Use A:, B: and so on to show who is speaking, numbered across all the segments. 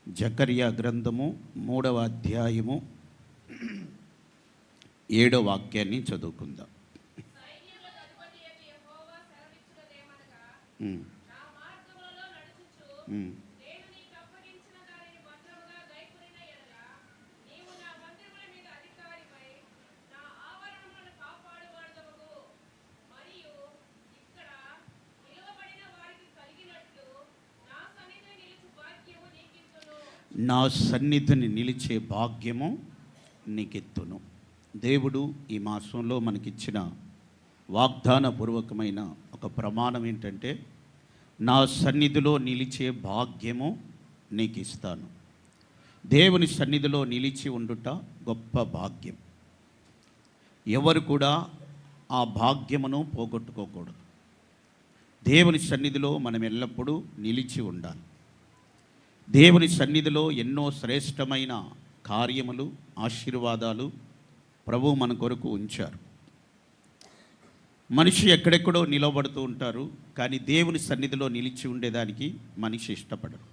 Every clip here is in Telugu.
A: జకర్యా గ్రంథము 3వ అధ్యాయము 7వ వాక్యాన్ని చదువుకుందాం. నా సన్నిధిని నిలిచే భాగ్యము నీకెత్తును. దేవుడు ఈ మాసంలో మనకిచ్చిన వాగ్దానపూర్వకమైన ఒక ప్రమాణం ఏంటంటే, నా సన్నిధిలో నిలిచే భాగ్యము నీకు ఇస్తాను. దేవుని సన్నిధిలో నిలిచి ఉండుట గొప్ప భాగ్యం. ఎవరు కూడా ఆ భాగ్యమును పోగొట్టుకోకూడదు. దేవుని సన్నిధిలో మనం ఎల్లప్పుడూ నిలిచి ఉండాలి. దేవుని సన్నిధిలో ఎన్నో శ్రేష్టమైన కార్యములు, ఆశీర్వాదాలు ప్రభువు మన కొరకు ఉంచారు. మనిషి ఎక్కడెక్కడో నిలబడుతూ ఉంటారు, కానీ దేవుని సన్నిధిలో నిలిచి ఉండేదానికి మనిషి ఇష్టపడరు.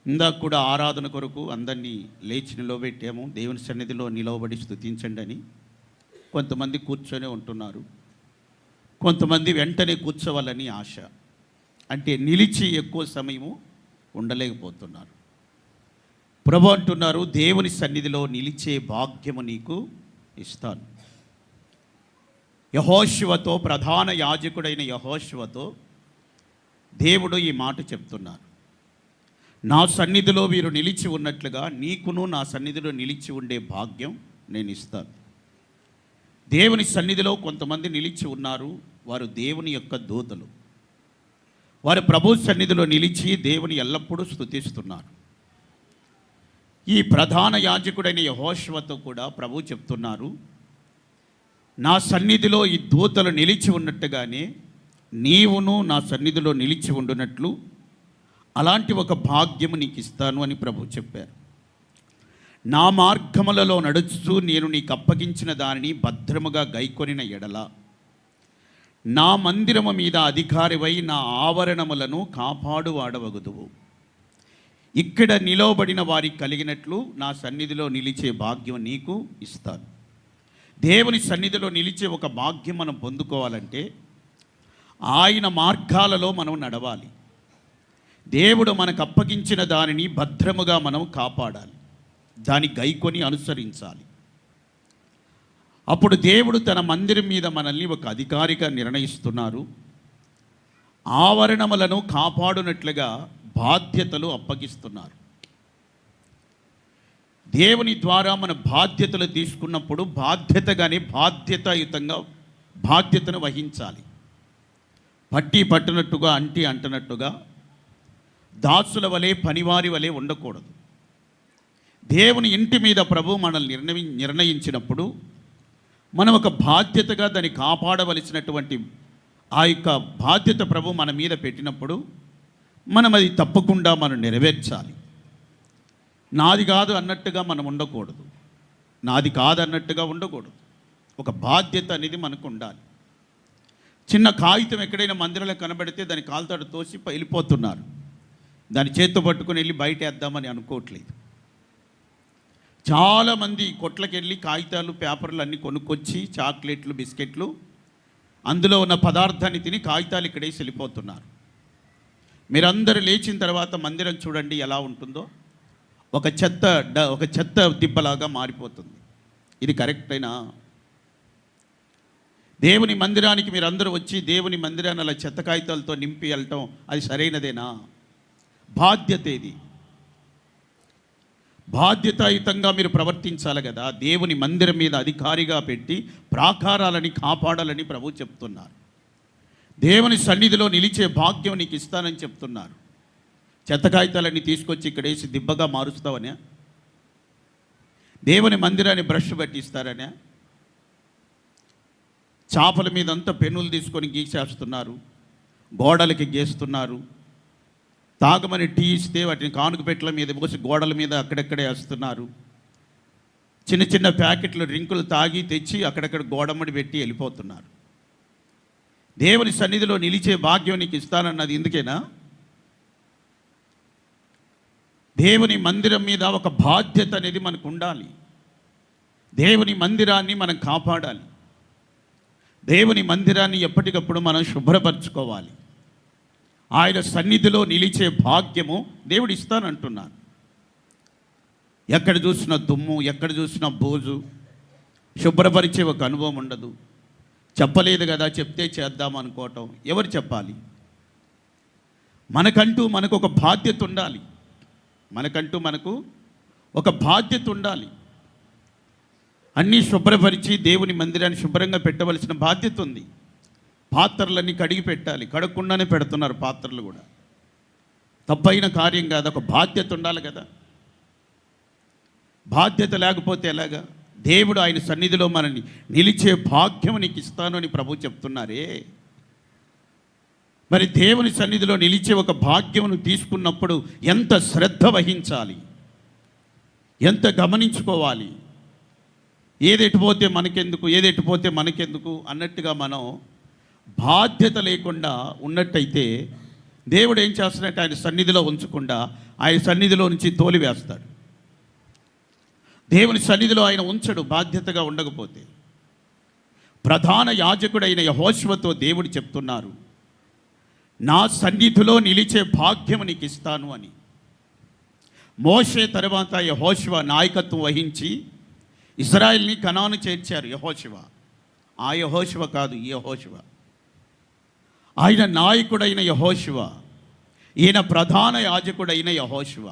A: ఇందాక కూడా ఆరాధన కొరకు అందరినీ లేచి నిలవబెట్టాము. దేవుని సన్నిధిలో నిలవబడి స్తుతించండి అని. కొంతమంది కూర్చొని ఉంటున్నారు, కొంతమంది వెంటనే కూర్చోవాలని ఆశ. అంటే నిలిచి ఎక్కువ సమయము ఉండలేకపోతున్నారు. ప్రభు అంటున్నారు, దేవుని సన్నిధిలో నిలిచే భాగ్యము నీకు ఇస్తాను. యెహోషువతో, ప్రధాన యాజకుడైన యెహోషువతో దేవుడు ఈ మాట చెప్తున్నారు. నా సన్నిధిలో వీరు నిలిచి ఉన్నట్లుగా నీకును నా సన్నిధిలో నిలిచి ఉండే భాగ్యం నేను ఇస్తాను. దేవుని సన్నిధిలో కొంతమంది నిలిచి ఉన్నారు. వారు దేవుని యొక్క దూతలు. వారు ప్రభు సన్నిధిలో నిలిచి దేవుని ఎల్లప్పుడూ స్తుతిస్తున్నారు. ఈ ప్రధాన యాజకుడైన యెహోషువతో కూడా ప్రభు చెప్తున్నారు, నా సన్నిధిలో ఈ దూతలు నిలిచి ఉన్నట్టుగానే నీవును నా సన్నిధిలో నిలిచి ఉండునట్లు అలాంటి ఒక భాగ్యము నీకు ఇస్తాను అని ప్రభు చెప్పారు. నా మార్గములలో నడుస్తూ నేను నీకు అప్పగించిన దానిని భద్రముగా గైకొనిన ఎడల నా మందిరము మీద అధికారివై నా ఆవరణములను కాపాడువాడవగుదువు. ఇక్కడ నిలవబడిన వారికి కలిగినట్లు నా సన్నిధిలో నిలిచే భాగ్యం నీకు ఇస్తాను. దేవుని సన్నిధిలో నిలిచే ఒక భాగ్యం మనం పొందుకోవాలంటే ఆయన మార్గాలలో మనం నడవాలి. దేవుడు మనకు అప్పగించిన దానిని భద్రముగా మనం కాపాడాలి, దాన్ని గైకొని అనుసరించాలి. అప్పుడు దేవుడు తన మందిరం మీద మనల్ని ఒక అధికారిగా నిర్ణయిస్తున్నారు. ఆవరణములను కాపాడునట్లుగా బాధ్యతలు అప్పగిస్తున్నారు. దేవుని ద్వారా మన బాధ్యతలు తీసుకున్నప్పుడు బాధ్యతగానే బాధ్యతాయుతంగా బాధ్యతను వహించాలి. పట్టి పట్టినట్టుగా, అంటి అంటనట్టుగా, దాసుల వలె, పనివారి వలె ఉండకూడదు. దేవుని ఇంటి మీద ప్రభు మనల్ని నిర్ణయించినప్పుడు మనం ఒక బాధ్యతగా దాన్ని కాపాడవలసినటువంటి ఆ యొక్క బాధ్యత ప్రభు మన మీద పెట్టినప్పుడు మనం అది తప్పకుండా మనం నెరవేర్చాలి. నాది కాదు అన్నట్టుగా మనం ఉండకూడదు, నాది కాదు అన్నట్టుగా ఉండకూడదు. ఒక బాధ్యత అనేది మనకు ఉండాలి. చిన్న కాగితం ఎక్కడైనా మందిరంలో కనబడితే దాని కాలుతాడు తోసి వెళ్ళిపోతున్నారు. దాన్ని చేత్తో పట్టుకుని వెళ్ళి బయట వేద్దామని అనుకోవట్లేదు. చాలామంది కొట్లకి వెళ్ళి కాగితాలు, పేపర్లు అన్నీ కొనుక్కొచ్చి చాక్లెట్లు, బిస్కెట్లు, అందులో ఉన్న పదార్థాన్ని తిని కాగితాలు ఇక్కడేసి వెళ్ళిపోతున్నారు. మీరందరూ లేచిన తర్వాత మందిరం చూడండి ఎలా ఉంటుందో. ఒక చెత్త దిబ్బలాగా మారిపోతుంది. ఇది కరెక్టేనా? దేవుని మందిరానికి మీరందరూ వచ్చి దేవుని మందిరాన్ని అలా చెత్త కాగితాలతో నింపి వెళ్ళటం అది సరైనదేనా? బాధ్యత ఇది. బాధ్యతాయుతంగా మీరు ప్రవర్తించాలి కదా. దేవుని మందిరం మీద అధికారిగా పెట్టి ప్రాకారాలని కాపాడాలని ప్రభు చెప్తున్నారు. దేవుని సన్నిధిలో నిలిచే భాగ్యం నీకు ఇస్తానని చెప్తున్నారు. చెత్త కాగితాలన్నీ తీసుకొచ్చి ఇక్కడేసి దిబ్బగా మారుస్తావనే? దేవుని మందిరాన్ని బ్రష్ పట్టిస్తారనే? చాపల మీద అంతా పెన్నులు తీసుకొని గీసేస్తున్నారు, గోడలకి గీస్తున్నారు. తాగమని టీ ఇస్తే వాటిని కానుక పెట్టల మీద పోసి గోడల మీద అక్కడెక్కడే వేస్తున్నారు. చిన్న చిన్న ప్యాకెట్లు డ్రింకులు తాగి తెచ్చి అక్కడక్కడ గోడమ్మడి పెట్టి వెళ్ళిపోతున్నారు. దేవుని సన్నిధిలో నిలిచే భాగ్యం నీకు ఇస్తానన్నది ఎందుకేనా? దేవుని మందిరం మీద ఒక బాధ్యత అనేది మనకు ఉండాలి. దేవుని మందిరాన్ని మనం కాపాడాలి. దేవుని మందిరాన్ని ఎప్పటికప్పుడు మనం శుభ్రపరచుకోవాలి. ఆయన సన్నిధిలో నిలిచే భాగ్యము దేవుడు ఇస్తానంటున్నాను. ఎక్కడ చూసినా దుమ్ము, ఎక్కడ చూసినా బోజు, శుభ్రపరిచే ఒక అనుభవం ఉండదు. చెప్పలేదు కదా, చెప్తే చేద్దాం అనుకోవటం. ఎవరు చెప్పాలి? మనకు ఒక బాధ్యత ఉండాలి. మనకు ఒక బాధ్యత ఉండాలి. అన్నీ శుభ్రపరిచి దేవుని మందిరాన్ని శుభ్రంగా పెట్టవలసిన బాధ్యత ఉంది. పాత్రలన్నీ కడిగి పెట్టాలి. కడగకుండానే పెడుతున్నారు పాత్రలు కూడా. తప్పైన కార్యం కాదు, ఒక బాధ్యత ఉండాలి కదా. బాధ్యత లేకపోతే ఎలాగా? దేవుడు ఆయన సన్నిధిలో మనల్ని నిలిచే భాగ్యం నీకు ఇస్తాను అని ప్రభు చెప్తున్నారే. మరి దేవుని సన్నిధిలో నిలిచే ఒక భాగ్యమును తీసుకున్నప్పుడు ఎంత శ్రద్ధ వహించాలి, ఎంత గమనించుకోవాలి. ఏదెటుపోతే మనకెందుకు అన్నట్టుగా మనం బాధ్యత లేకుండా ఉన్నట్టయితే దేవుడు ఏం చేస్తున్నట్టు ఆయన సన్నిధిలో ఉంచకుండా ఆయన సన్నిధిలో నుంచి తోలివేస్తాడు. దేవుని సన్నిధిలో ఆయన ఉంచడు బాధ్యతగా ఉండకపోతే. ప్రధాన యాజకుడైన యెహోషువతో దేవుడు చెప్తున్నారు, నా సన్నిధిలో నిలిచే భాగ్యం నీకు ఇస్తాను అని. మోషే తర్వాత యెహోషువ నాయకత్వం వహించి ఇశ్రాయేల్ని కనాను చేర్చారు. యెహోషువ, ఆ యెహోషువ కాదు, ఈ యెహోషువ. ఆయన నాయకుడైన యెహోషువ, ఈయన ప్రధాన యాజకుడైన యెహోషువ.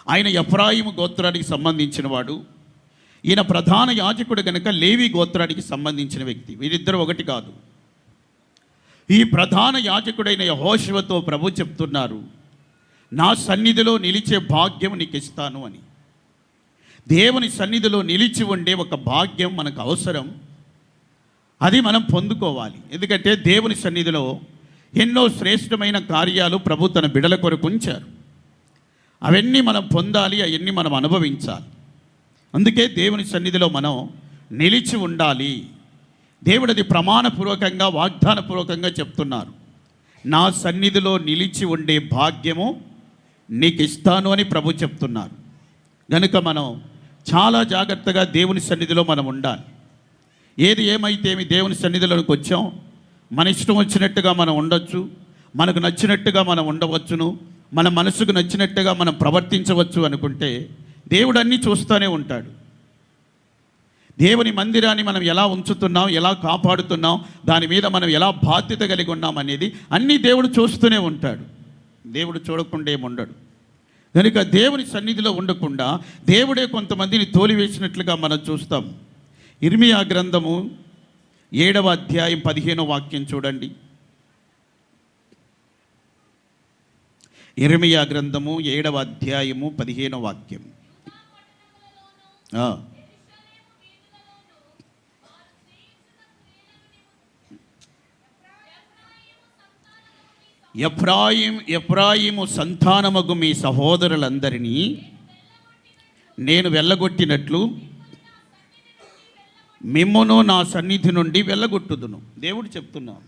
A: ఆయన ఎఫ్రాయిము గోత్రానికి సంబంధించిన వాడు. ఈయన ప్రధాన యాజకుడు కనుక లేవి గోత్రానికి సంబంధించిన వ్యక్తి. వీరిద్దరు ఒకటి కాదు. ఈ ప్రధాన యాజకుడైన యెహోషువతో ప్రభు చెప్తున్నారు, నా సన్నిధిలో నిలిచే భాగ్యం నీకు ఇస్తాను అని. దేవుని సన్నిధిలో నిలిచి ఉండే ఒక భాగ్యం మనకు అవసరం. అది మనం పొందుకోవాలి. ఎందుకంటే దేవుని సన్నిధిలో ఎన్నో శ్రేష్టమైన కార్యాలు ప్రభు తన బిడల కొరకు ఉంచారు. అవన్నీ మనం పొందాలి, అవన్నీ మనం అనుభవించాలి. అందుకే దేవుని సన్నిధిలో మనం నిలిచి ఉండాలి. దేవుడు అది ప్రమాణపూర్వకంగా, వాగ్దానపూర్వకంగా చెప్తున్నారు, నా సన్నిధిలో నిలిచి ఉండే భాగ్యము నీకు ఇస్తాను అని ప్రభు చెప్తున్నారు. కనుక మనం చాలా జాగ్రత్తగా దేవుని సన్నిధిలో మనం ఉండాలి. ఏది ఏమైతే దేవుని సన్నిధిలోకి వచ్చాం, మన ఇష్టం వచ్చినట్టుగా మనం ఉండొచ్చు, మనకు నచ్చినట్టుగా మనం ఉండవచ్చును, మన మనసుకు నచ్చినట్టుగా మనం ప్రవర్తించవచ్చు అనుకుంటే దేవుడు అన్నీ చూస్తూనే ఉంటాడు. దేవుని మందిరాన్ని మనం ఎలా ఉంచుతున్నాం, ఎలా కాపాడుతున్నాం, దాని మీద మనం ఎలా బాధ్యత కలిగి ఉన్నాం అనేది అన్నీ దేవుడు చూస్తూనే ఉంటాడు. దేవుడు చూడకుండా ఏముండడు. కనుక దేవుని సన్నిధిలో ఉండకుండా దేవుడే కొంతమందిని తోలివేసినట్లుగా మనం చూస్తాం. ఇర్మియా గ్రంథము 7వ అధ్యాయం 15వ వాక్యం చూడండి. ఇర్మియా గ్రంథము 7వ అధ్యాయము 15వ వాక్యం. ఎఫ్రాయిము సంతానమగు మీ సహోదరులందరినీ నేను వెళ్ళగొట్టినట్లు మిమ్మును నా సన్నిధి నుండి వెళ్ళగొట్టుదును. దేవుడు చెప్తున్నాను,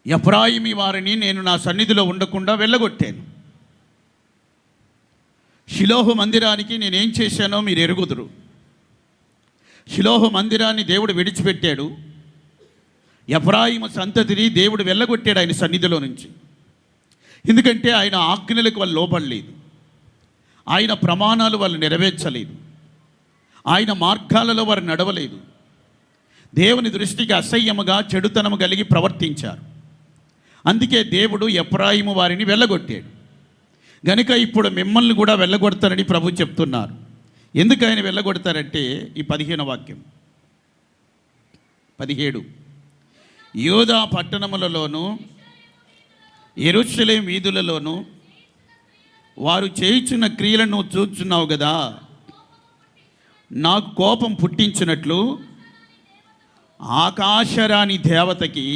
A: ఎఫ్రాయిమి వారిని నేను నా సన్నిధిలో ఉండకుండా వెళ్ళగొట్టాను. షిలోహు మందిరానికి నేనేం చేశానో మీరు ఎరుగుదురు. షిలోహు మందిరాన్ని దేవుడు విడిచిపెట్టాడు. ఎఫ్రాయిము సంతతిని దేవుడు వెళ్ళగొట్టాడు ఆయన సన్నిధిలో నుంచి. ఎందుకంటే ఆయన ఆజ్ఞలకు వాళ్ళు లోబడలేదు, ఆయన ప్రమాణాలు వాళ్ళు నెరవేర్చలేదు, ఆయన మార్గాలలో వారు నడవలేదు, దేవుని దృష్టికి అసహ్యముగా చెడుతనము కలిగి ప్రవర్తించారు. అందుకే దేవుడు ఎఫ్రాయిము వారిని వెళ్ళగొట్టాడు. గనుక ఇప్పుడు మిమ్మల్ని కూడా వెళ్ళగొడతారని ప్రభు చెప్తున్నారు. ఎందుకు ఆయన వెళ్ళగొడతారంటే ఈ 15వ వాక్యం, 17 యూదా పట్టణములలోను యెరూషలేము వీధులలోను వారు చేయుచున్న క్రియలను చూచున్నావు కదా, నాకు కోపం పుట్టించినట్లు ఆకాశరాణి దేవతకి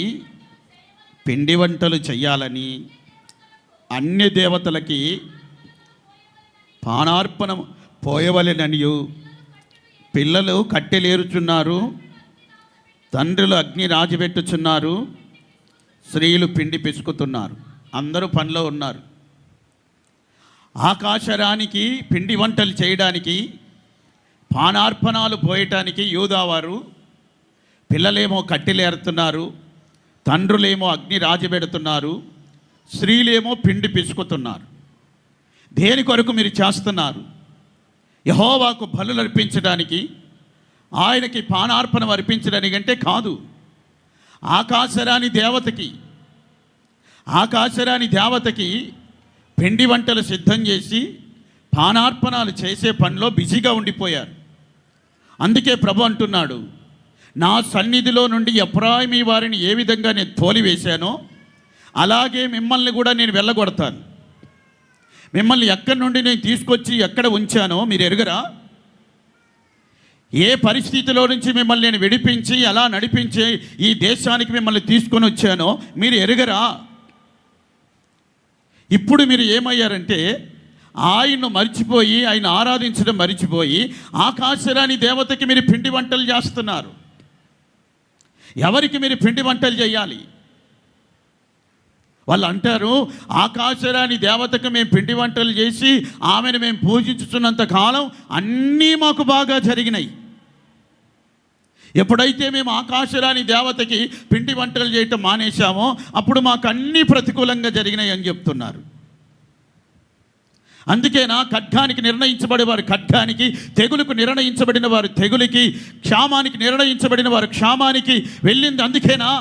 A: పిండి వంటలు చెయ్యాలని అన్య దేవతలకి పానార్పణ పోయవలెననియు పిల్లలు కట్టెలేరుచున్నారు, తండ్రులు అగ్ని రాజబెట్టుచున్నారు, స్త్రీలు పిండి పిసుకుతున్నారు, అందరూ పనిలో ఉన్నారు. ఆకాశరానికి పిండి వంటలు చేయడానికి, పానార్పణాలు పోయటానికి యూదావారు, పిల్లలేమో కట్టెలేరుతున్నారు, తండ్రులేమో అగ్ని రాజబెడుతున్నారు, స్త్రీలేమో పిండి పిసుకుతున్నారు. దేని కొరకు మీరు చేస్తున్నారు? యెహోవాకు బలులు అర్పించడానికి, ఆయనకి పానార్పణం అర్పించడానికంటే కాదు. ఆకాశరాని దేవతకి పిండి వంటలు సిద్ధం చేసి పానార్పణాలు చేసే పనిలో బిజీగా ఉండిపోయారు. అందుకే ప్రభు అంటున్నాడు, నా సన్నిధిలో నుండి ఎఫ్రాయిమీ వారిని ఏ విధంగా నేను తోలివేశానో అలాగే మిమ్మల్ని కూడా నేను వెళ్ళగొడతాను. మిమ్మల్ని ఎక్కడి నుండి నేను తీసుకొచ్చి ఎక్కడ ఉంచానో మీరు ఎరుగరా? ఏ పరిస్థితిలో నుంచి మిమ్మల్ని నేను విడిపించి ఎలా నడిపించి ఈ దేశానికి మిమ్మల్ని తీసుకొని వచ్చానో మీరు ఎరుగరా? ఇప్పుడు మీరు ఏమయ్యారంటే ఆయన్ను మర్చిపోయి, ఆయన ఆరాధించడం మర్చిపోయి ఆకాశరాని దేవతకి మీరు పిండి వంటలు చేస్తున్నారు. ఎవరికి మీరు పిండి వంటలు చేయాలి? వాళ్ళు అంటారు, ఆకాశరాని దేవతకు మేము పిండి వంటలు చేసి ఆమెను మేము పూజించుతున్నంత కాలం అన్నీ మాకు బాగా జరిగినాయి. ఎప్పుడైతే మేము ఆకాశరాని దేవతకి పిండి వంటలు చేయటం మానేశామో అప్పుడు మాకు అన్నీ ప్రతికూలంగా జరిగినాయి అని చెప్తున్నారు. అందుకేనా ఖడ్గానికి నిర్ణయించబడే వారు ఖడ్గానికి, తెగులుకు నిర్ణయించబడిన వారు తెగులుకి, క్షామానికి నిర్ణయించబడిన వారు క్షామానికి వెళ్ళింది. అందుకేనా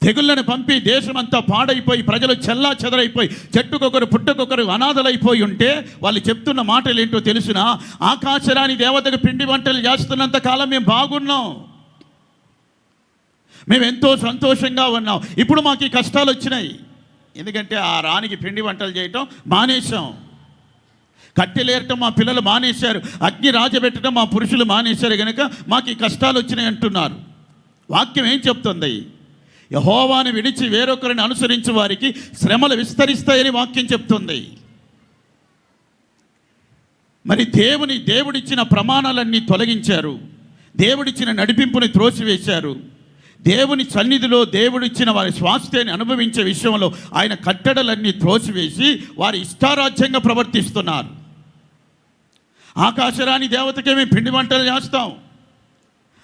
A: తెగుళ్ళను పంపి దేశమంతా పాడైపోయి ప్రజలు చెల్లా చెదరైపోయి చెట్టుకొకరు పుట్టకొకరు అనాథలైపోయి ఉంటే వాళ్ళు చెప్తున్న మాటలు ఏంటో తెలుసునా? ఆకాశరాని దేవతకు పిండి వంటలు చేస్తున్నంత కాలం మేము బాగున్నాం, మేము ఎంతో సంతోషంగా ఉన్నాం. ఇప్పుడు మాకు ఈ కష్టాలు వచ్చినాయి. ఎందుకంటే ఆ రానికి పిండి వంటలు చేయటం మానేశాం, కట్టెలేరటం మా పిల్లలు మానేశారు, అగ్ని రాజబెట్టడం మా పురుషులు మానేశారు, కనుక మాకు ఈ కష్టాలు వచ్చినాయి అంటున్నారు. వాక్యం ఏం చెప్తుంది? యెహోవాను విడిచి వేరొకరిని అనుసరించే వారికి శ్రమలు విస్తరిస్తాయని వాక్యం చెప్తుంది. మరి దేవుడిచ్చిన ప్రమాణాలన్నీ తొలగించారు, దేవుడిచ్చిన నడిపింపుని త్రోసివేశారు. దేవుని సన్నిధిలో దేవుడిచ్చిన వారి స్వాస్థ్యాన్ని అనుభవించే విషయంలో ఆయన కట్టడలన్నీ త్రోసివేసి వారి ఇష్టారాజ్యంగా ప్రవర్తిస్తున్నారు. ఆకాశరాని దేవతకే మేము పిండి వంటలు చేస్తాం,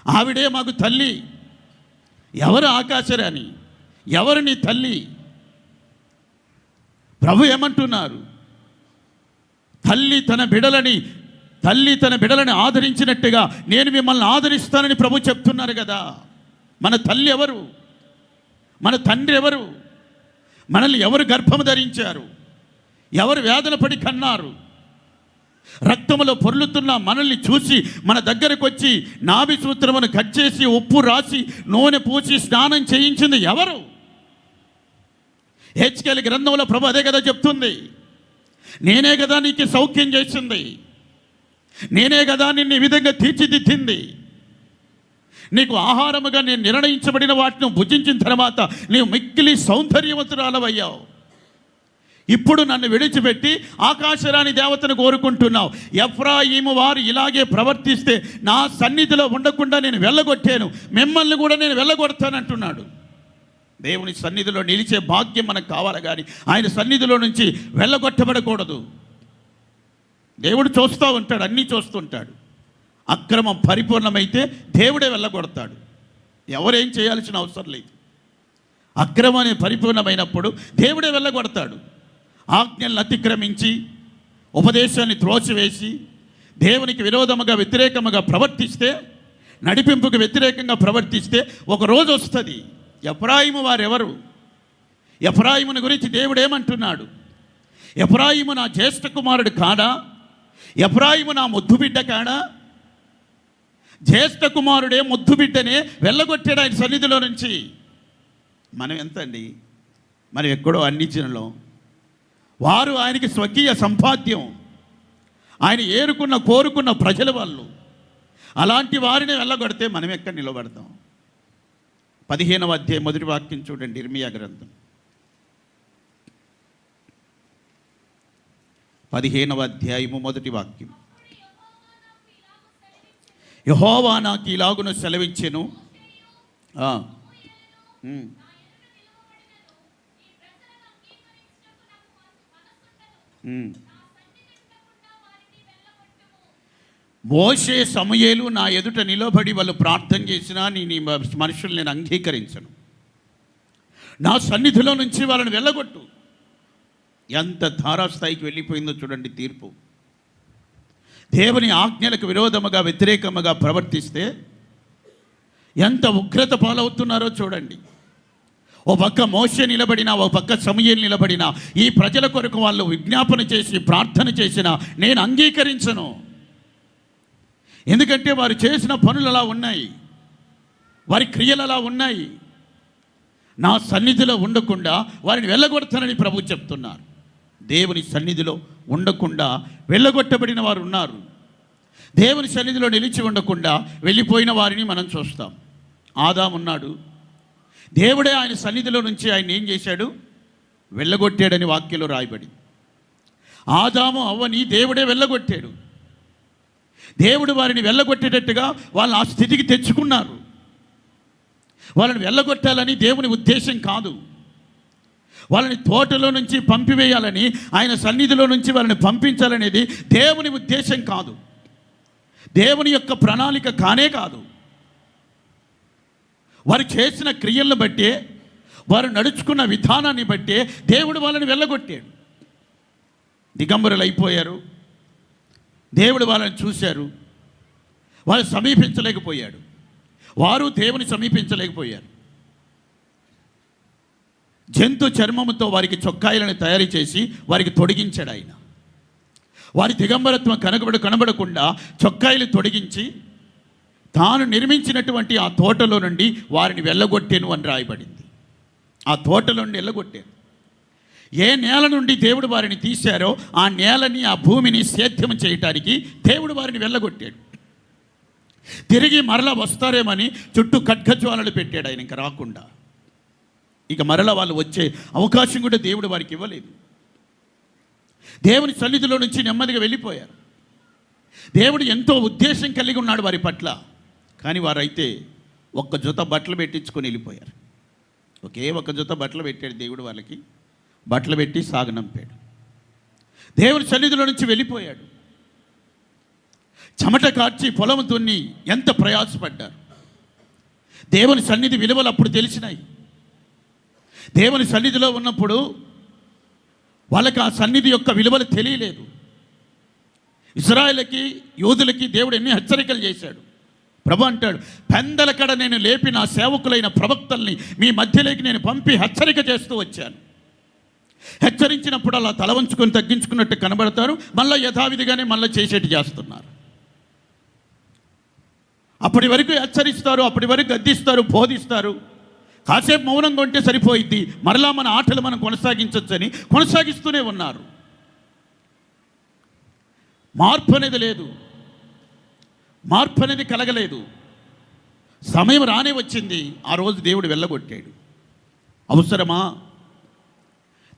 A: ఆవిడే మాకు తల్లి. ఎవరు ఆకాశరాని? ఎవరు నీ తల్లి? ప్రభు ఏమంటున్నారు? తల్లి తన బిడలని ఆదరించినట్టుగా నేను మిమ్మల్ని ఆదరిస్తానని ప్రభు చెప్తున్నారు కదా. మన తల్లి ఎవరు? మన తండ్రి ఎవరు? మనల్ని ఎవరు గర్భము ధరించారు? ఎవరు వేదన పడి కన్నారు? రక్తములో పొర్లుతున్న మనల్ని చూసి మన దగ్గరకు వచ్చి నాభి సూత్రమును కట్ చేసి ఉప్పు రాసి నూనె పూసి స్నానం చేయించింది ఎవరు? హెచ్కేల్ గ్రంథంలో ప్రభు అదే కదా చెప్తుంది. నేనే కదా నీకు సౌఖ్యం చేసింది, నేనే కదా నిన్ను ఈ విధంగా తీర్చిదిద్దింది. నీకు ఆహారముగా నేను నిర్ణయించబడిన వాటిని భుజించిన తర్వాత నీవు మిక్కిలి సౌందర్యవంతురాలవయ్యావు. ఇప్పుడు నన్ను విడిచిపెట్టి ఆకాశరాని దేవతను కోరుకుంటున్నావు. ఎఫ్రాయిము వారు ఇలాగే ప్రవర్తిస్తే నా సన్నిధిలో ఉండకుండా నేను వెళ్ళగొట్టాను, మిమ్మల్ని కూడా నేను వెళ్ళగొడతానంటున్నాడు. దేవుని సన్నిధిలో నిలిచే భాగ్యం మనకు కావాలి, కానీ ఆయన సన్నిధిలో నుంచి వెళ్ళగొట్టబడకూడదు. దేవుడు చూస్తూ ఉంటాడు, అన్నీ చూస్తుంటాడు. అక్రమం పరిపూర్ణమైతే దేవుడే వెళ్ళగొడతాడు, ఎవరేం చేయాల్సిన అవసరం లేదు. అక్రమం పరిపూర్ణమైనప్పుడు దేవుడే వెళ్ళగొడతాడు. ఆజ్ఞలను అతిక్రమించి ఉపదేశాన్ని త్రోసివేసి దేవునికి విరోధముగా వ్యతిరేకముగా ప్రవర్తిస్తే, నడిపింపుకు వ్యతిరేకంగా ప్రవర్తిస్తే ఒక రోజు వస్తుంది. ఎఫ్రాయిము వారెవరు? ఎఫ్రాయిముని గురించి దేవుడు ఏమంటున్నాడు? ఎఫ్రాయిము నా జ్యేష్ఠ కుమారుడు కాడా? ఎఫ్రాయిము నా ముద్దు బిడ్డ కాడా? జ్యేష్ఠ కుమారుడే ముద్దు బిడ్డనే వెళ్ళగొట్టాడు ఆయన సన్నిధిలో నుంచి. మనం ఎంత అండి? మనం ఎక్కడో అన్నిచ్చినలో, వారు ఆయనకి స్వకీయ సంపాద్యం, ఆయన కోరుకున్న ప్రజల వాళ్ళు. అలాంటి వారిని వెళ్ళగొడితే మనం ఎక్కడ నిలబడతాం? 15వ అధ్యాయం మొదటి వాక్యం చూడండి, ఇర్మియా గ్రంథం 15వ అధ్యాయము మొదటి వాక్యం. యెహోవా నాకు ఇలాగున సెలవిచ్చెను, ఉమ్. ఉమ్. మోషే సమూయేలు నా ఎదుట నిలబడి వాళ్ళు ప్రార్థన చేసినా నీ మనుషులు నేను అంగీకరించను. నా సన్నిధిలో నుంచి వాళ్ళని వెళ్ళగొట్టు. ఎంత ధారాస్థాయికి వెళ్ళిపోయిందో చూడండి తీర్పు. దేవుని ఆజ్ఞలకు విరోధముగా వ్యతిరేకముగా ప్రవర్తిస్తే ఎంత ఉగ్రత పాలవుతున్నారో చూడండి. ఓ పక్క మోషే నిలబడినా, ఓ పక్క సమూయేలు నిలబడినా, ఈ ప్రజల కొరకు వాళ్ళు విజ్ఞాపన చేసి ప్రార్థన చేసినా నేను అంగీకరించను. ఎందుకంటే వారు చేసిన పనులు అలా ఉన్నాయి, వారి క్రియలు అలా ఉన్నాయి. నా సన్నిధిలో ఉండకుండా వారిని వెళ్ళగొడతానని ప్రభు చెప్తున్నారు. దేవుని సన్నిధిలో ఉండకుండా వెళ్ళగొట్టబడిన వారు ఉన్నారు. దేవుని సన్నిధిలో నిలిచి ఉండకుండా వెళ్ళిపోయిన వారిని మనం చూస్తాం. ఆదాము ఉన్నాడు, దేవుడే ఆయన సన్నిధిలో నుంచి ఆయన ఏం చేశాడు? వెళ్ళగొట్టాడని వాక్యంలో రాయబడి. ఆదాము అవ్వని దేవుడే వెళ్ళగొట్టాడు. దేవుడు వారిని వెళ్ళగొట్టేటట్టుగా వాళ్ళు ఆ స్థితికి తెచ్చుకున్నారు. వాళ్ళని వెళ్ళగొట్టాలని దేవుని ఉద్దేశం కాదు. వాళ్ళని తోటలో నుంచి పంపివేయాలని, ఆయన సన్నిధిలో నుంచి వాళ్ళని పంపించాలనేది దేవుని ఉద్దేశం కాదు. దేవుని యొక్క ప్రణాళిక కానే కాదు. వారు చేసిన క్రియలను బట్టే, వారు నడుచుకున్న విధానాన్ని బట్టే దేవుడు వాళ్ళని వెళ్ళగొట్టాడు. దిగంబరులు అయిపోయారు. దేవుడు వాళ్ళని చూశారు, వాళ్ళు సమీపించలేకపోయాడు. వారు దేవుని సమీపించలేకపోయారు. జంతు చర్మముతో వారికి చొక్కాయలను తయారు చేసి వారికి తొడిగించాడు ఆయన. వారి దిగంబరత్వం కనబడకుండా చొక్కాయలు తొడిగించి తాను నిర్మించినటువంటి ఆ తోటలో నుండి వారిని వెళ్ళగొట్టేను అని రాయబడింది. ఆ తోటలో నుండి వెళ్ళగొట్టాను. ఏ నేల నుండి దేవుడు వారిని తీశారో ఆ నేలని, ఆ భూమిని సేద్యం చేయటానికి దేవుడు వారిని వెళ్ళగొట్టాడు. తిరిగి మరలా వస్తారేమని చుట్టూ ఖడ్గజ్వాలలు పెట్టాడు ఆయన, ఇంకా రాకుండా. ఇక మరలా వాళ్ళు వచ్చే అవకాశం కూడా దేవుడు వారికి ఇవ్వలేదు. దేవుని సన్నిధిలో నుంచి నెమ్మదిగా వెళ్ళిపోయారు. దేవుడు ఎంతో ఉద్దేశం కలిగి ఉన్నాడు వారి పట్ల. కానీ వారైతే ఒక్క జత బట్టలు పెట్టించుకొని వెళ్ళిపోయారు. ఒకే ఒక జత బట్టలు పెట్టాడు దేవుడు వాళ్ళకి. బట్టలు పెట్టి సాగనంపాడు. దేవుని సన్నిధిలో నుంచి వెళ్ళిపోయాడు. చెమట కార్చి పొలం దున్ని ఎంత ప్రయాసపడ్డారు. దేవుని సన్నిధి విలువలు అప్పుడు తెలిసినాయి. దేవుని సన్నిధిలో ఉన్నప్పుడు వాళ్ళకి ఆ సన్నిధి యొక్క విలువలు తెలియలేదు. ఇశ్రాయేలుకి, యూదులకి దేవుడు ఎన్ని హెచ్చరికలు చేశాడు. ప్రభు అంటాడు, పెందల కడ నేను లేపి నా సేవకులైన ప్రవక్తల్ని మీ మధ్యలోకి నేను పంపి హెచ్చరిక చేస్తూ వచ్చాను. హెచ్చరించినప్పుడు అలా తల వంచుకొని తగ్గించుకున్నట్టు కనబడతారు, మళ్ళీ యథావిధిగానే మళ్ళీ చేసేటి చేస్తున్నారు. అప్పటి వరకు హెచ్చరిస్తారు, అప్పటి వరకు గద్దిస్తారు, బోధిస్తారు. కాసేపు మౌనంగా ఉంటే సరిపోయిద్ది, మరలా మన ఆటలు మనం కొనసాగించవచ్చని కొనసాగిస్తూనే ఉన్నారు. మార్పు అనేది లేదు, మార్పు అనేది కలగలేదు. సమయం రానే వచ్చింది. ఆ రోజు దేవుడు వెళ్ళగొట్టాడు. అవసరమా?